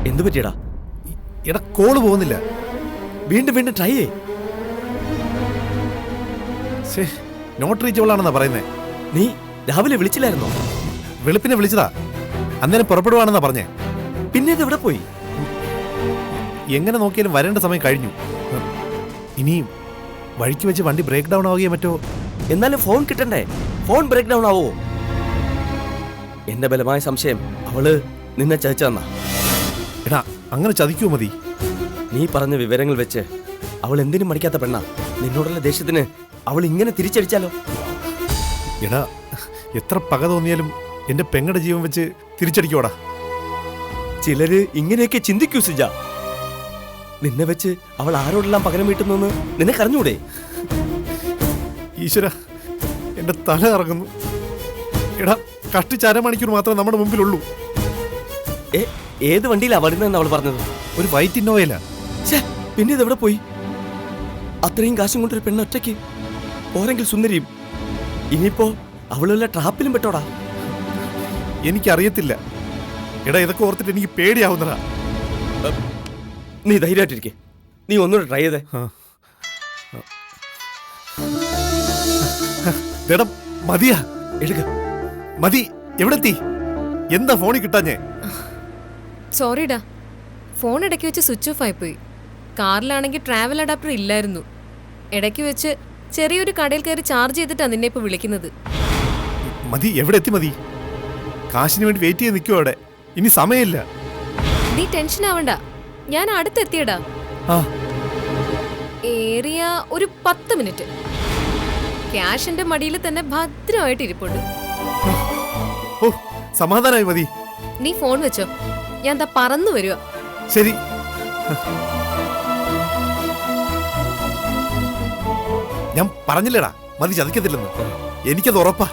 എന്തു പറ്റിയടാ? എടാ, കോള് പോകുന്നില്ല. വീണ്ടും ട്രൈ ചെയ്യേ. നോട്ട് റീച്ചബിൾ ആണെന്നാ പറയുന്നേ. നീ രാവിലെ വിളിച്ചില്ലായിരുന്നോ? വെളുപ്പിനെ വിളിച്ചതാ, അന്നേരം പുറപ്പെടുവാണെന്നാ പറഞ്ഞേ. പിന്നെ ഇത് എവിടെ പോയി? എങ്ങനെ നോക്കിയാലും വരേണ്ട സമയം കഴിഞ്ഞു. ഇനി വഴിക്ക് വെച്ച് വണ്ടി ബ്രേക്ക് ഡൗൺ ആവുകയോ മറ്റോ. എന്നാലും ഫോൺ കിട്ടണ്ടേ? ഫോൺ ബ്രേക്ക് ഡൗൺ ആവോ? എന്റെ ബലമായ സംശയം അവള് നിന്നെ ചതിച്ചെന്നാ. എടാ, അങ്ങനെ ചതിക്കൂ മതി. നീ പറഞ്ഞ വിവരങ്ങൾ വെച്ച് അവൾ എന്തിനും മടിക്കാത്ത പെണ്ണാ. നിന്നോടുള്ള ദേഷ്യത്തിന് അവൾ ഇങ്ങനെ തിരിച്ചടിച്ചാലോ? എടാ, എത്ര പക തോന്നിയാലും എന്റെ പെങ്ങടെ ജീവൻ വെച്ച് തിരിച്ചടിക്കോടാ. ചിലര് ഇങ്ങനെയൊക്കെ ചിന്തിക്കൂ സിജ. നിന്നെ വെച്ച് അവൾ ആരോടെല്ലാം പകരം വീട്ടുന്നു നിനക്കറിഞ്ഞൂടെ? ഈശ്വര, എന്റെ തല ഇറങ്ങുന്നു. എടാ, കഷ്ടിച്ച് അരമണിക്കൂർ മാത്രമേ നമ്മുടെ മുമ്പിലുള്ളൂ. ഏത് വണ്ടിയിലാ വരുന്നതെന്ന് അവൾ പറഞ്ഞത്? ഒരു വൈറ്റ് ഇന്നോവയിലാ. പിന്നെ ഇതെവിടെ പോയി? അത്രയും കാശും കൊണ്ടൊരു പെണ്ണ് ഒറ്റയ്ക്ക്, പോരെങ്കിൽ സുന്ദരിയും. ഇനിയിപ്പോ അവളുള്ള ട്രാപ്പിലും പെട്ടോടാ. എനിക്കറിയത്തില്ല. എടാ, ഇതൊക്കെ ഓർത്തിട്ട് എനിക്ക് പേടിയാവുന്നതാ. നീ ധൈര്യമായിട്ടിരിക്കെ. നീ ഒന്നുകൂടെ ട്രൈ ചെയ്തേ. മതിയാ, എടുക്ക. മതി. എവിടെത്തി? എന്താ ഫോണിൽ കിട്ടാഞ്ഞേ? സോറിടാ, ഫോൺ ഇടയ്ക്ക് വെച്ച് സ്വിച്ച് ഓഫ് ആയിപ്പോയി. കാറിലാണെങ്കിൽ ട്രാവൽ അഡാപ്റ്റർ ഇല്ലായിരുന്നു. ഇടയ്ക്ക് വെച്ച് ചെറിയൊരു കടയിൽ കയറി ചാർജ് ചെയ്തിട്ടാണ് നിന്നെ ഇപ്പോൾ വിളിക്കുന്നത്. മതി, എവിടെ എത്തി? മതി, കാശിന് വേണ്ടി വെയിറ്റ് ചെയ്ത് നിൽക്കുവോ അവിടെ. ഇനി സമയമില്ല. നീ ടെൻഷൻ ആവണ്ട, ഞാൻ അടുത്തെത്തിയടാ. ഏറിയ ഒരു 10 മിനിറ്റ്. ക്യാഷ് എന്റെ മടിയിൽ തന്നെ ഭദ്രമായിട്ട് ഇരിപ്പുണ്ട്. ഓ, സമാധാനമായി. മതി, നീ ഫോൺ വെച്ചോ, ഞാൻ ദാ പറന്നു വരുക. ശരി. ഞാൻ പറഞ്ഞില്ലടാ, മതി ചതിക്കത്തില്ലെന്ന്. എനിക്കത് ഉറപ്പാ.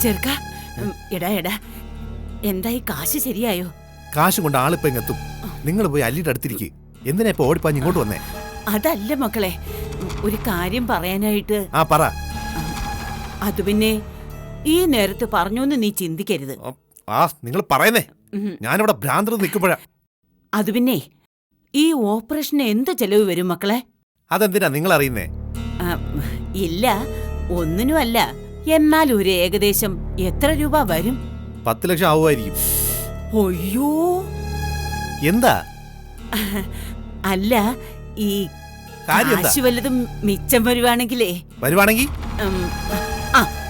ചെറുക്ക എടാ എടാ എന്തായി കാശ് ശരിയായോ? കാശ് കൊണ്ട് ആളിപ്പോ ഇങ്ങെത്തും. നിങ്ങൾ പോയി അല്ലിയുടെ അടുത്തിരിക്കുക. എന്തിനാ ഇപ്പൊ ഓടിപ്പാഞ്ഞ് ഇങ്ങോട്ട് വന്നേ? അതല്ല മക്കളെ, ഒരു കാര്യം പറയാനായിട്ട്. ആ പറ. അത് പിന്നെ ഈ നേരത്ത് പറഞ്ഞോന്ന് നീ ചിന്തിക്കരുത്. ആ നിങ്ങൾ പറയുന്നേ, ഞാനിവിടെ ഭ്രാന്തർ നിൽക്കുമ്പോഴാ. അത് പിന്നെ ഈ ഓപ്പറേഷന് എന്ത് ചെലവ് വരും മക്കളെ? അതെന്തിനാ നിങ്ങൾ അറിയുന്നേ? ഇല്ല, ഒന്നിനുമല്ല. എന്നാൽ ഒരു ഏകദേശം എത്ര രൂപ വരും? 10 ലക്ഷം ആവുമായിരിക്കും. ഒയ്യോ, എന്താ? അല്ല, ഈ കാശ് വല്ലതും മിച്ചം വരുവാണെങ്കിലേ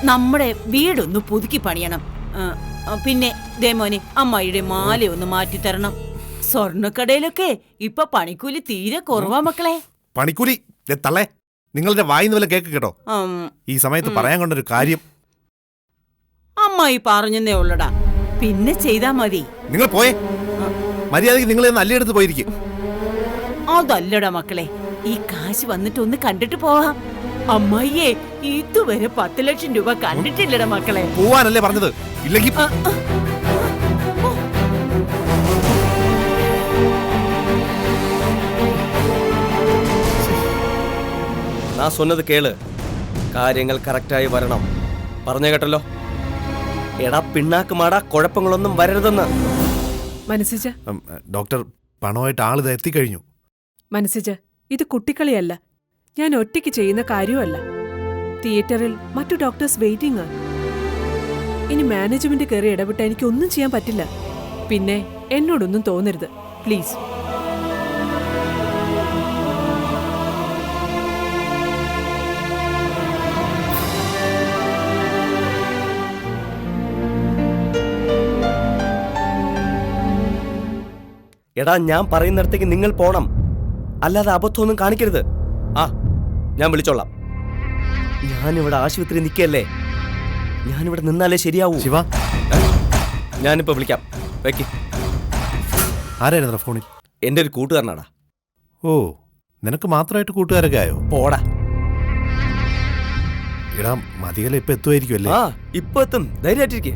നമ്മുടെ വീടൊന്ന് പുതുക്കി പണിയണം. പിന്നെ ദേമോനെ അമ്മായിയുടെ മാലയൊന്ന് മാറ്റിത്തരണം. സ്വർണ്ണക്കടയിലൊക്കെ ഇപ്പൊ പണിക്കൂലി തീരെ കുറവാ മക്കളെ. പണിക്കൂലി തള്ളേ, നിങ്ങളുടെ വായിന്ന് വല്ല കേക്ക് കേട്ടോ. ഈ സമയത്ത് പറയാൻ കൊണ്ടൊരു കാര്യം. അമ്മായി പറഞ്ഞെന്നേ ഉള്ളടാ, പിന്നെ ചെയ്താ മതി. നിങ്ങൾ പോയേ, മര്യാദയ്ക്ക് നിങ്ങൾ നല്ലയെടുത്ത് പോയിരിക്കും. അതല്ലടാ മക്കളെ, ഈ കാശ് വന്നിട്ട് ഒന്ന് കണ്ടിട്ട് പോവാം. അമ്മായിയെ ഇതുവരെ 10 ലക്ഷം രൂപ കണ്ടിട്ടില്ലടാ മക്കളെ. പോവാനല്ലേ പറഞ്ഞത്? ഇല്ലെങ്കിൽ ഞാൻ சொன்னது കേള്, കാര്യങ്ങൾ കറക്റ്റായി വരണം. പറഞ്ഞ കേട്ടല്ലോ. എടാ പിണ്ണാക്ക് മാടാ, കുഴപ്പങ്ങളൊന്നും വരരുതെന്ന്. മനസ്സിച്ച ഡോക്ടർ, പണമായിട്ട് ആളിത് എത്തിക്കഴിഞ്ഞു. മനസ്സിച്ച, ഇത് കുട്ടിക്കളിയല്ല. ഞാൻ ഒറ്റയ്ക്ക് ചെയ്യുന്ന കാര്യമല്ല. തിയേറ്ററിൽ മറ്റു ഡോക്ടേഴ്സ് വെയിറ്റിംഗ്. ഇനി മാനേജ്മെന്റ് കയറി ഇടപെട്ട എനിക്കൊന്നും ചെയ്യാൻ പറ്റില്ല. പിന്നെ എന്നോടൊന്നും തോന്നരുത് പ്ലീസ്. എടാ ഞാൻ പറയുന്നിടത്തേക്ക് നിങ്ങൾ പോണം, അല്ലാതെ അബദ്ധമൊന്നും കാണിക്കരുത്. ആ ഞാൻ വിളിച്ചോളാം. ഞാനിവിടെ ആശുപത്രി നിൽക്കല്ലേ, ഞാനിവിടെ നിന്നാലേ ശരിയാവൂ. ശിവ, ഞാനിപ്പോ വിളിക്കാം. വെക്ക്. ആരായിരുന്നു ഫോണിൽ? എൻ്റെ ഒരു കൂട്ടുകാരനാടാ. ഓ, നിനക്ക് മാത്രമായിട്ട് കൂട്ടുകാരൊക്കെ ആയോ? പോടാ. എടാ മതികല ഇപ്പൊ എത്തുമായിരിക്കും അല്ലേ? ആ ഇപ്പൊ എത്തും, ധൈര്യമായിട്ടിരിക്കേ.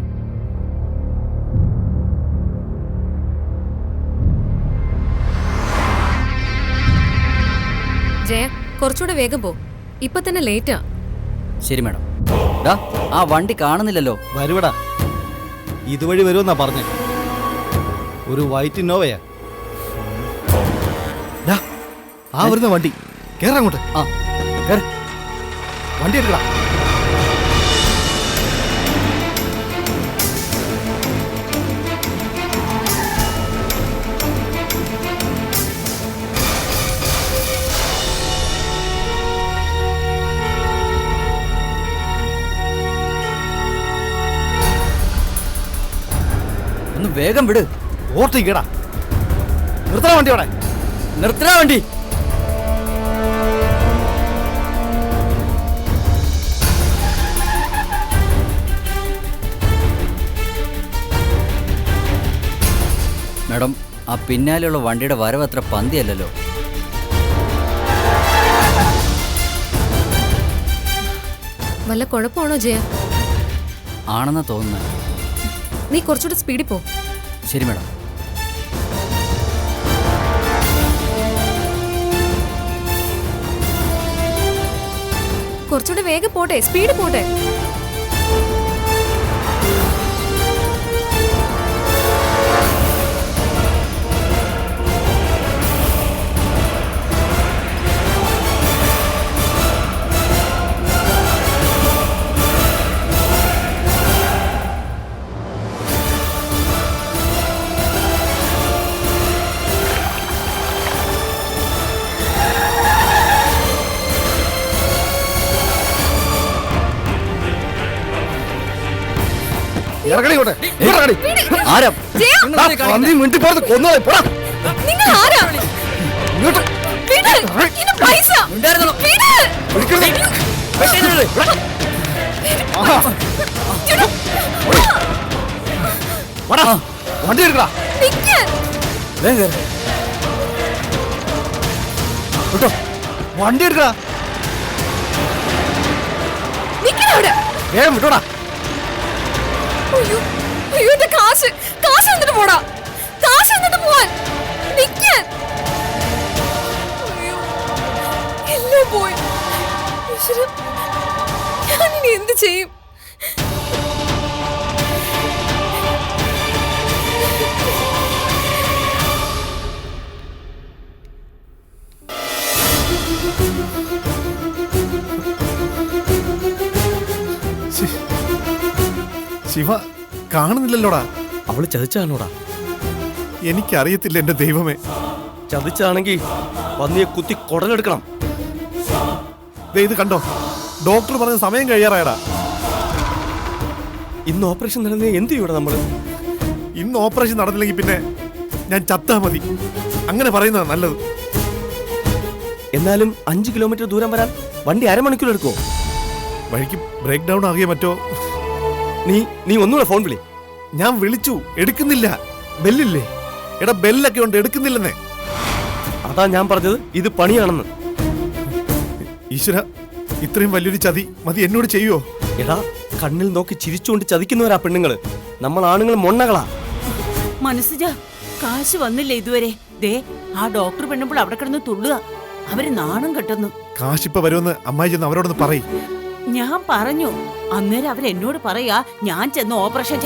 ജയ, കുറച്ചുകൂടെ വേഗം പോ, ഇപ്പൊ തന്നെ ലേറ്റാ. ശരി മാഡം. ആ വണ്ടി കാണുന്നില്ലല്ലോ. വരുവടാ, ഇതുവഴി വരുമെന്നാ പറഞ്ഞേ. ഒരു വൈറ്റ് ഇന്നോവയാ. ആ വരുന്ന വണ്ടി, കേറങ്ങോട്ട്. ആ കേറ്. വണ്ടി എടുക്കടാ. ഒന്ന് വേഗം വിട്. ഓർത്തിക്കടാ. നിർത്തണ വണ്ടി അവിടെ. നിർത്തണ വണ്ടി. മാഡം, ആ പിന്നാലെയുള്ള വണ്ടിയുടെ വരവ് അത്ര പന്തിയല്ലല്ലോ. വല്ല കുഴപ്പമാണോ ജയ? ആണെന്നാ തോന്നുന്നത്. നീ കുറച്ചുകൂടെ സ്പീഡിൽ പോ. ശരി മാഡം. കുറച്ചുകൂടെ വേഗം പോട്ടെ, സ്പീഡ് പോട്ടെ. വണ്ടി എടുക്കടാ. വണ്ടി എടുക്കടാ. വേഗം വിട്ടോടാ. അയ്യോ അയ്യോ എന്റെ കാശ് കാശ് എന്നിട്ട് പോടാ കാശ് എന്നിട്ട് പോവാൻ നിക്കാൻ അയ്യോ എല്ലാം പോയി ഈശ്വരാ, ഞാനിനി എന്ത് ചെയ്യും? ശിവ കാണുന്നില്ലല്ലോടാ. അവള് ചതിച്ചാണോടാ? എനിക്കറിയത്തില്ല എന്റെ ദൈവമേ. ചതിച്ചാണെങ്കിൽ പന്നിയെ കുത്തി കുടലെടുക്കണം. ദേ ഇത് കണ്ടോ, ഡോക്ടർ പറഞ്ഞ സമയം കഴിയാറായടാ. ഇന്ന് ഓപ്പറേഷൻ നടന്നേ എന്ത് ചെയ്യൂടാ നമ്മള്? ഇന്ന് ഓപ്പറേഷൻ നടന്നില്ലെങ്കിൽ പിന്നെ ഞാൻ ചത്താ മതി. അങ്ങനെ പറയുന്നതാ നല്ലത്. എന്നാലും 5 കിലോമീറ്റർ ദൂരം വരാൻ വണ്ടി അരമണിക്കൂർ എടുക്കുമോ? വഴിക്ക് ബ്രേക്ക് ഡൗൺ ആകിയ മറ്റോ. നീ ഒന്നുകൂടെ ഫോൺ വിളി. ഞാൻ വിളിച്ചു, എടുക്കുന്നില്ല. ബെല്ലില്ലേ? എടാ ബെല്ലൊക്കെ ഉണ്ട്, എടുക്കുന്നില്ലെന്നേ. അതാ ഞാൻ പറഞ്ഞത് ഇത് പണിയാണെന്ന്. ഈശ്വര, ഇത്രയും വലിയൊരു ചതി മതി എന്നോട് ചെയ്യുവോ? എടാ കണ്ണിൽ നോക്കി ചിരിച്ചുകൊണ്ട് ചതിക്കുന്നവരാ പെണ്ണുങ്ങള്. നമ്മൾ ആണുങ്ങൾ മൊണ്ണകളാ. മനസ്സുജ, കാശ് വന്നില്ല ഇതുവരെ. ദേ ആ ഡോക്ടർ പെണ്ണുമ്പോൾ അവിടെ കിടന്ന് തുള്ളുക. അവര് നാണം കെട്ടുന്നു. കാശിപ്പ വരുമെന്ന് അമ്മായി ചെന്ന് അവരോടൊന്ന് പറയും. ഞാൻ പറഞ്ഞു. അന്നേരം അവരെന്നോട് പറയാ ഞാൻ ചെന്ന് ഓപ്പറേഷൻ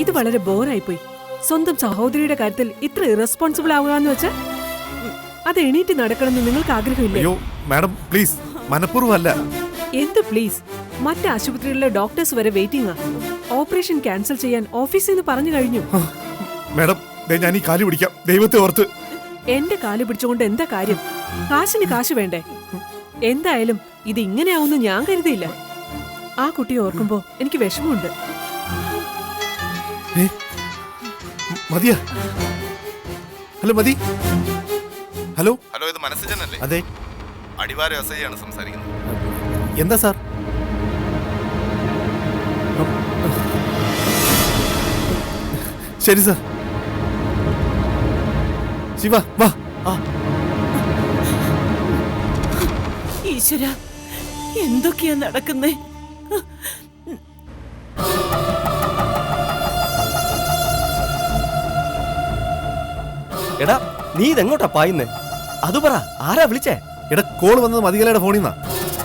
ഇത് വളരെ ബോറായിപ്പോയി. സ്വന്തം സഹോദരിയുടെ കാര്യത്തിൽ ഇത്ര ഇറസ്പോൺസിബിൾ ആവുക എന്ന് വെച്ചാൽ അത് എണീറ്റ് നടക്കണമെന്ന് നിങ്ങൾക്ക് ആഗ്രഹമില്ല? അയ്യോ മാഡം പ്ലീസ്, മനഃപൂർവ്വമല്ല. എന്ത് പ്ലീസ്? മറ്റ് ആശുപത്രികളിലെ ഡോക്ടേഴ്സ് വരെ വെയിറ്റിംഗാ. ഓപ്പറേഷൻ ക്യാൻസൽ ചെയ്യാൻ ഓഫീസിൽ നിന്ന് പറഞ്ഞു കഴിഞ്ഞു. മാഡം ഞാൻ ഈ കാല് പിടിക്കാം, ദൈവത്തെ ഓർത്ത്. എന്റെ കാല് പിടിച്ചുകൊണ്ട് എന്താ കാര്യം? കാശിന് കാശ് വേണ്ടേ? എന്തായാലും ഇത് ഇങ്ങനെയാവുമെന്ന് ഞാൻ കരുതിയില്ല. ആ കുട്ടിയെ ഓർക്കുമ്പോ എനിക്ക് വിഷമമുണ്ട്. മതിയാ? ഹലോ മതി. ഹലോ ഹലോ, ഇത് മനസ്സജനല്ലേ? അതെ. അടിവാര എസ്ഐയാണ് സംസാരിക്കുന്നത്. എന്താ സാർ? ശരി സാർ. ശിവ വാ. ഈശ്വര, എന്തൊക്കെയാ നടക്കുന്നേ? എടാ നീ ഇതെങ്ങോട്ടാ പായുന്നേ? അത് പറ, ആരാ വിളിച്ചേ? എടാ കോള് വന്നത് മതികലയുടെ ഫോണിൽ നിന്നാ.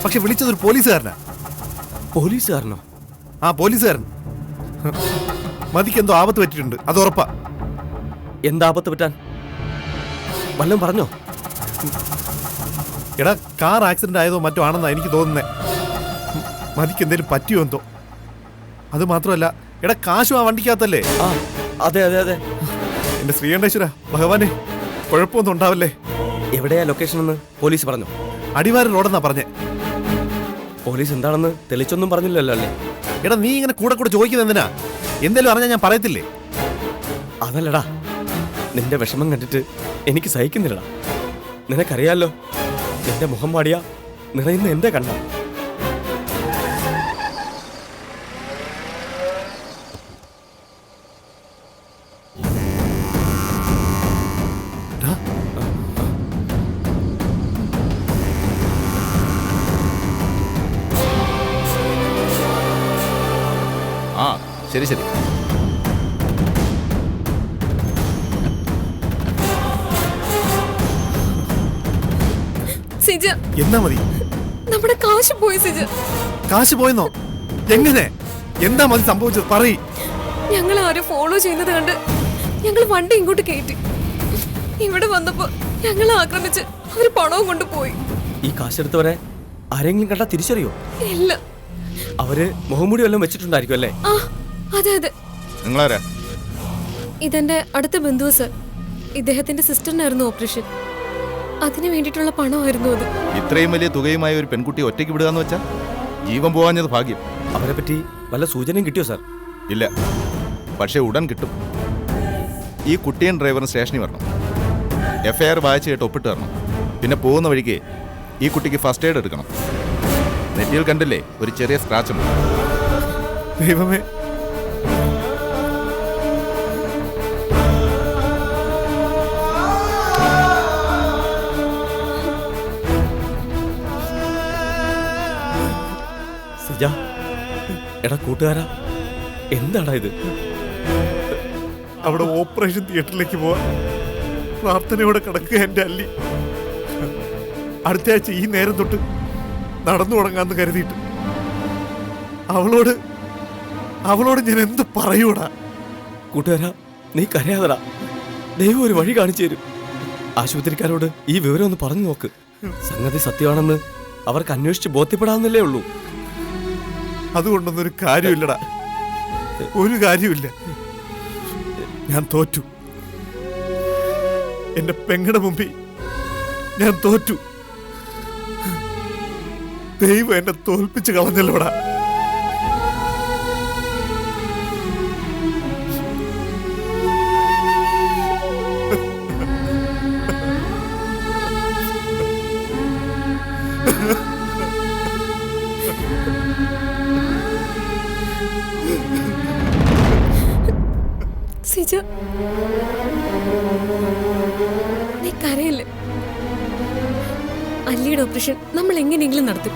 പക്ഷെ വിളിച്ചത് ഒരു പോലീസുകാരനാ. പോലീസുകാരനോ? ആ പോലീസുകാരൻ. മതിക്ക് എന്തോ ആപത്ത് പറ്റിയിട്ടുണ്ട്, അത് ഉറപ്പാ. എന്താ ആപത്ത് പറ്റാൻ? വല്ലതും പറഞ്ഞോ? എടാ കാർ ആക്സിഡന്റ് ആയതോ മറ്റോ ആണെന്നാ എനിക്ക് തോന്നുന്നേ. മതിക്ക് എന്തേലും പറ്റിയോ എന്തോ. അത് മാത്രമല്ല, എടാ കാശും ആ വണ്ടിക്കകത്തല്ലേ? അതെ അതെ അതെ. എന്റെ ശ്രീകണ്ഠേശ്വര ഭഗവാനെ, കുഴപ്പമൊന്നും ഉണ്ടാവല്ലേ? എവിടെയാ ലൊക്കേഷൻ എന്ന് പോലീസ് പറഞ്ഞു? അടിവാര റോഡെന്നാ പറഞ്ഞേ. പോലീസ് എന്താണെന്ന് തെളിച്ചൊന്നും പറഞ്ഞില്ലല്ലോ അല്ലേ? എടാ നീ ഇങ്ങനെ കൂടെ കൂടെ ചോദിക്കുന്നത് എന്തിനാ? എന്തേലും അറിഞ്ഞാൽ ഞാൻ പറയത്തില്ലേ? അതല്ലടാ, നിന്റെ വിഷമം കണ്ടിട്ട് എനിക്ക് സഹിക്കുന്നില്ലടാ. നിനക്കറിയാലോ, എന്റെ മുഖം പാടിയ നിറയുന്ന എന്റെ കണ്ണ. ആ ശരി ശരി. സിജ, എന്നാ മതി? നമ്മുടെ കാശ് പോയി സിജ. കാശ് പോയെന്നോ? എങ്ങനെ? എന്താ മതി സംഭവിച്ചത്? പറയ്. ഞങ്ങൾ ആരും ഫോളോ ചെയ്യുന്നത് കണ്ട് ഞങ്ങൾ വണ്ടി ഇങ്ങോട്ട് കയറ്റി. ഇവിടെ വന്നപ്പോ ഞങ്ങളെ ആക്രമിച്ച് അവര് പണവും കൊണ്ടുപോയി. ഈ കാശെടുത്തവരെ ആരെങ്കിലും കണ്ടാ തിരിച്ചറിയോ? ഇല്ല. അവര് മുഖംമൂടി വല്ലതും വെച്ചിട്ടുണ്ടായിരിക്കും അല്ലേ? ആ അതെ അതെ. നിങ്ങളാരാ? ഇതെന്റെ അടുത്ത ബന്ധുവാ സർ. ഇദ്ദേഹത്തിന്റെ സിസ്റ്ററിനായിരുന്നു ഓപ്പറേഷൻ. അതിനു വേണ്ടിയിട്ടുള്ള പണമായിരുന്നു അത്. ഇത്രയും വലിയ തുകയുമായി ഒരു പെൺകുട്ടി ഒറ്റയ്ക്ക് വിടുക എന്ന് വെച്ചാൽ ജീവൻ പോകാഞ്ഞത് ഭാഗ്യം. അവരെ പറ്റി വല്ല സൂചനയും കിട്ടിയോ സാർ? ഇല്ല, പക്ഷെ ഉടൻ കിട്ടും. ഈ കുട്ടിയും ഡ്രൈവറും സ്റ്റേഷനിൽ വരണം. FIR വായിച്ച് കേട്ട് ഒപ്പിട്ട് തരണം. പിന്നെ പോകുന്ന വഴിക്ക് ഈ കുട്ടിക്ക് ഫസ്റ്റ് എയ്ഡ് എടുക്കണം. നെറ്റിയിൽ കണ്ടില്ലേ ഒരു ചെറിയ സ്ക്രാച്ച് ഉണ്ട്. ദൈവമേ, സിജ, എടാ കൂട്ടുകാരാ, എന്താടാ ഇത്? അവിടെ ഓപ്പറേഷൻ തിയേറ്ററിലേക്ക് പോവാൻ പ്രാർത്ഥനയോടെ കിടക്കുക എൻ്റെ അല്ലി. അടുത്ത ആഴ്ച ഈ നേരം തൊട്ട് നടന്നു തുടങ്ങാന്ന് കരുതിയിട്ട് അവളോട് ഞാൻ എന്ത് പറയൂടാ? കൂട്ടുകാരാ, നീ കരയാതടാ. ദൈവം ഒരു വഴി കാണിച്ചു തരും. ആശുപത്രിക്കാരോട് ഈ വിവരം ഒന്ന് പറഞ്ഞു നോക്ക്. സംഗതി സത്യമാണെന്ന് അവർക്ക് അന്വേഷിച്ച് ബോധ്യപ്പെടാവുന്നല്ലേ ഉള്ളൂ. അതുകൊണ്ടൊന്നും ഒരു കാര്യമില്ലടാ, ഒരു കാര്യമില്ല. ഞാൻ തോറ്റു. എന്റെ പെങ്ങളുടെ മുമ്പിൽ ഞാൻ തോറ്റു. ദൈവം എന്നെ തോൽപ്പിച്ച് കളഞ്ഞല്ലോടാ. സിജ, നീ കരയല്ലേ? അല്ലിയുടെ ഓപ്പറേഷൻ നമ്മൾ എങ്ങനെയെങ്കിലും നടത്തും,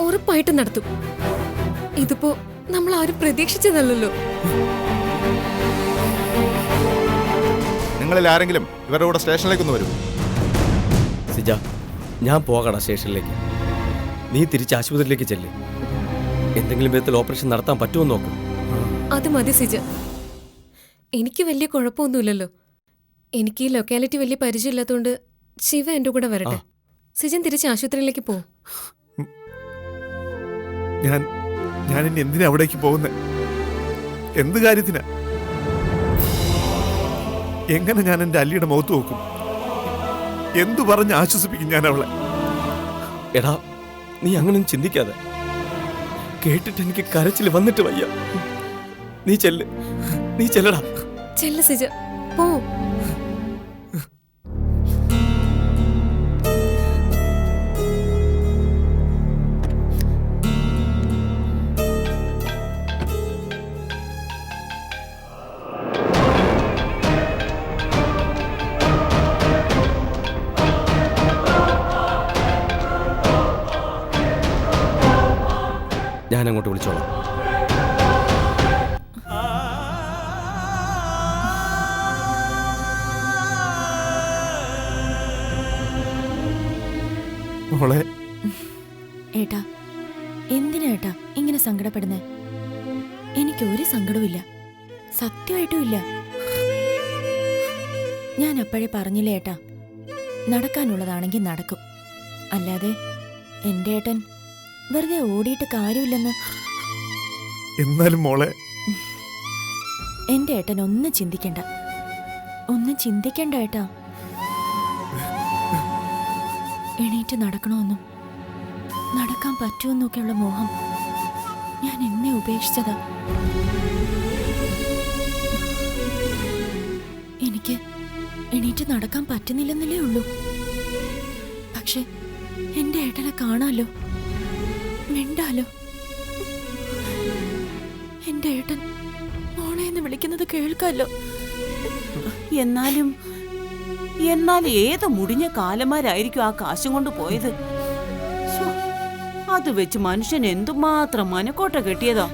ഉറപ്പായിട്ടും നടത്തും. ഇതിപ്പോ നമ്മൾ ആരും പ്രതീക്ഷിച്ചതല്ലോ. നിങ്ങളിൽ ആരെങ്കിലും ഇവരുടെ കൂടെ സ്റ്റേഷനിലേക്കൊന്ന് വരും. സിജ, ഞാൻ പോകണം സ്റ്റേഷനിലേക്ക്. നീ തിരിച്ച് ആശുപത്രിയിലേക്ക് ചെല്ല്. എന്തെങ്കിലും വിധത്തിൽ ഓപ്പറേഷൻ നടത്താൻ പറ്റുമോ നോക്ക്. അത് മതി സിജ, എനിക്ക് വലിയ കുഴപ്പമൊന്നുമില്ലല്ലോ. എനിക്ക് ഈ ലൊക്കാലിറ്റി വലിയ പരിചയമില്ലാത്തതുകൊണ്ട് ശിവ എന്റെ കൂടെ വരട്ടെ. സിജൻ തിരിച്ച് ആശുപത്രിയിലേക്ക് പോ. ഞാൻ ഇനി എന്തിനാ അവിടേക്ക് പോകുന്നത്? എന്ത് കാര്യത്തിനാ? എങ്ങനെ ഞാൻ എൻ്റെ അല്ലിയുടെ മുഖത്ത് നോക്കും? എന്തു പറഞ്ഞ് ആശ്വസിപ്പിക്കും ഞാൻ അവളെ? എടാ, നീ അങ്ങനൊന്നും ചിന്തിക്കാതെ. കേട്ടിട്ട് എനിക്ക് കരച്ചിൽ വന്നിട്ട് വയ്യ. നീ ചെല്ലടാ. ചെല്ല സിജ, പോ. ഞാൻ അങ്ങോട്ട് വിളിച്ചോളാം. മോളെ, ഏട്ടാ, എന്തിനാ ഏട്ടാ ഇങ്ങനെ സങ്കടപ്പെടുന്നേ? എനിക്ക് ഒരു സങ്കടവുമില്ല, സത്യമായിട്ടും ഇല്ല. ഞാൻ അപ്പോഴേ പറഞ്ഞില്ലേ ഏട്ടാ, നടക്കാനുള്ളതാണെങ്കിൽ നടക്കും. അല്ലാതെ എൻ്റെ ഏട്ടൻ വെറുതെ ഓടിയിട്ട് കാര്യമില്ലെന്ന്. എന്നാലും മോളെ, എൻ്റെ ഏട്ടൻ ഒന്നും ചിന്തിക്കണ്ട, ഒന്നും ചിന്തിക്കണ്ട ഏട്ടാ. എണീറ്റ് നടക്കണമെന്നും നടക്കാൻ പറ്റുമെന്നൊക്കെയുള്ള മോഹം ഞാൻ എന്നെ ഉപേക്ഷിച്ചതാ. എനിക്ക് എണീറ്റ് നടക്കാൻ പറ്റുന്നില്ലെന്നല്ലേ ഉള്ളൂ. പക്ഷെ എൻ്റെ ഏട്ടനെ കാണാലോ, മിണ്ടാലോ. എൻ്റെ ഏട്ടൻ മോളെ എന്ന് വിളിക്കുന്നത് കേൾക്കാലോ. എന്നാലും ഏത് മുടിഞ്ഞ കാലന്മാരായിരിക്കും ആ കാശും കൊണ്ട് പോയത്? ശ്ശോ, അത് വെച്ച് മനുഷ്യൻ എന്തുമാത്രം മനക്കോട്ട കെട്ടിയതാ.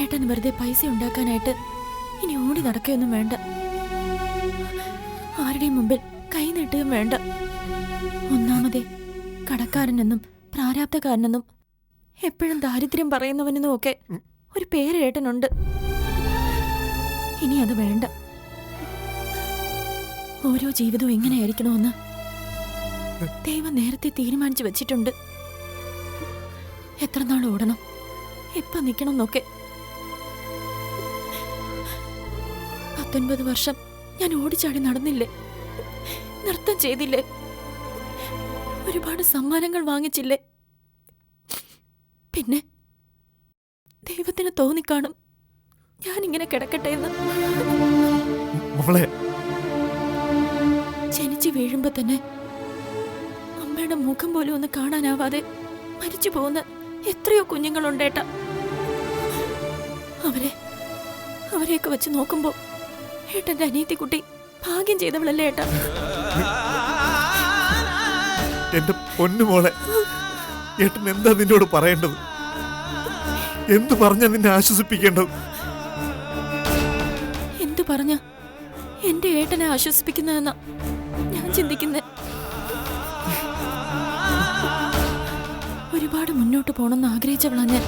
ഏട്ടൻ വെറുതെ പൈസ ഉണ്ടാക്കാനായിട്ട് ഇനി ഓടി നടക്കുകയൊന്നും വേണ്ട. ആരുടെയും മുമ്പിൽ കൈ നീട്ടുകയും വേണ്ട. ഒന്നാമതേ കടക്കാരനെന്നും പ്രാരാബ്ധക്കാരനെന്നും എപ്പോഴും ദാരിദ്ര്യം പറയുന്നവനെന്നും ഒക്കെ ഒരു പേര് ഏട്ടനുണ്ട്. ഇനി അത് വേണ്ട. ഓരോ ജീവിതവും എങ്ങനെയായിരിക്കണമെന്ന് ദൈവം നേരത്തെ തീരുമാനിച്ചു വെച്ചിട്ടുണ്ട്. എത്ര നാൾ ഓടണം, എപ്പ നിൽക്കണം എന്നൊക്കെ. 19 വർഷം ഞാൻ ഓടിച്ചാടി നടന്നില്ലേ, നൃത്തം ചെയ്തില്ലേ, ഒരുപാട് സമ്മാനങ്ങൾ വാങ്ങിച്ചില്ലേ. പിന്നെ ദൈവത്തിന് തോന്നിക്കാണും ഞാനിങ്ങനെ കിടക്കട്ടെ എന്ന്. ജനിച്ചു വീഴുമ്പോ തന്നെ അമ്മയുടെ മുഖം പോലും ഒന്ന് കാണാനാവാതെ മരിച്ചു പോകുന്ന എത്രയോ കുഞ്ഞുങ്ങളുണ്ടേട്ടാ. അവരെയൊക്കെ വെച്ച് നോക്കുമ്പോ ഏട്ടന്റെ അനിയത്തിക്കുട്ടി ഭാഗ്യം ചെയ്തവളല്ലേ ഏട്ടാ. എന്റെ പൊന്നു മോളെ, ഏട്ടൻ എന്താ നിന്നോട് പറയേണ്ടത്? എന്തു പറഞ്ഞാ നിന്നെ ആശ്വസിപ്പിക്കേണ്ടത്? എന്തു പറഞ്ഞ എന്റെ ഏട്ടനെ ആശ്വസിപ്പിക്കുന്നതെന്നാ ഞാൻ ചിന്തിക്കുന്നേ. ഒരുപാട് മുന്നോട്ട് പോണെന്ന് ആഗ്രഹിച്ചവളാ ഞാൻ.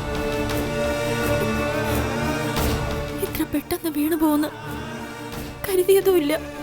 ഇത്ര പെട്ടെന്ന് വീണു പോകുന്ന കരുതിയതുമില്ല.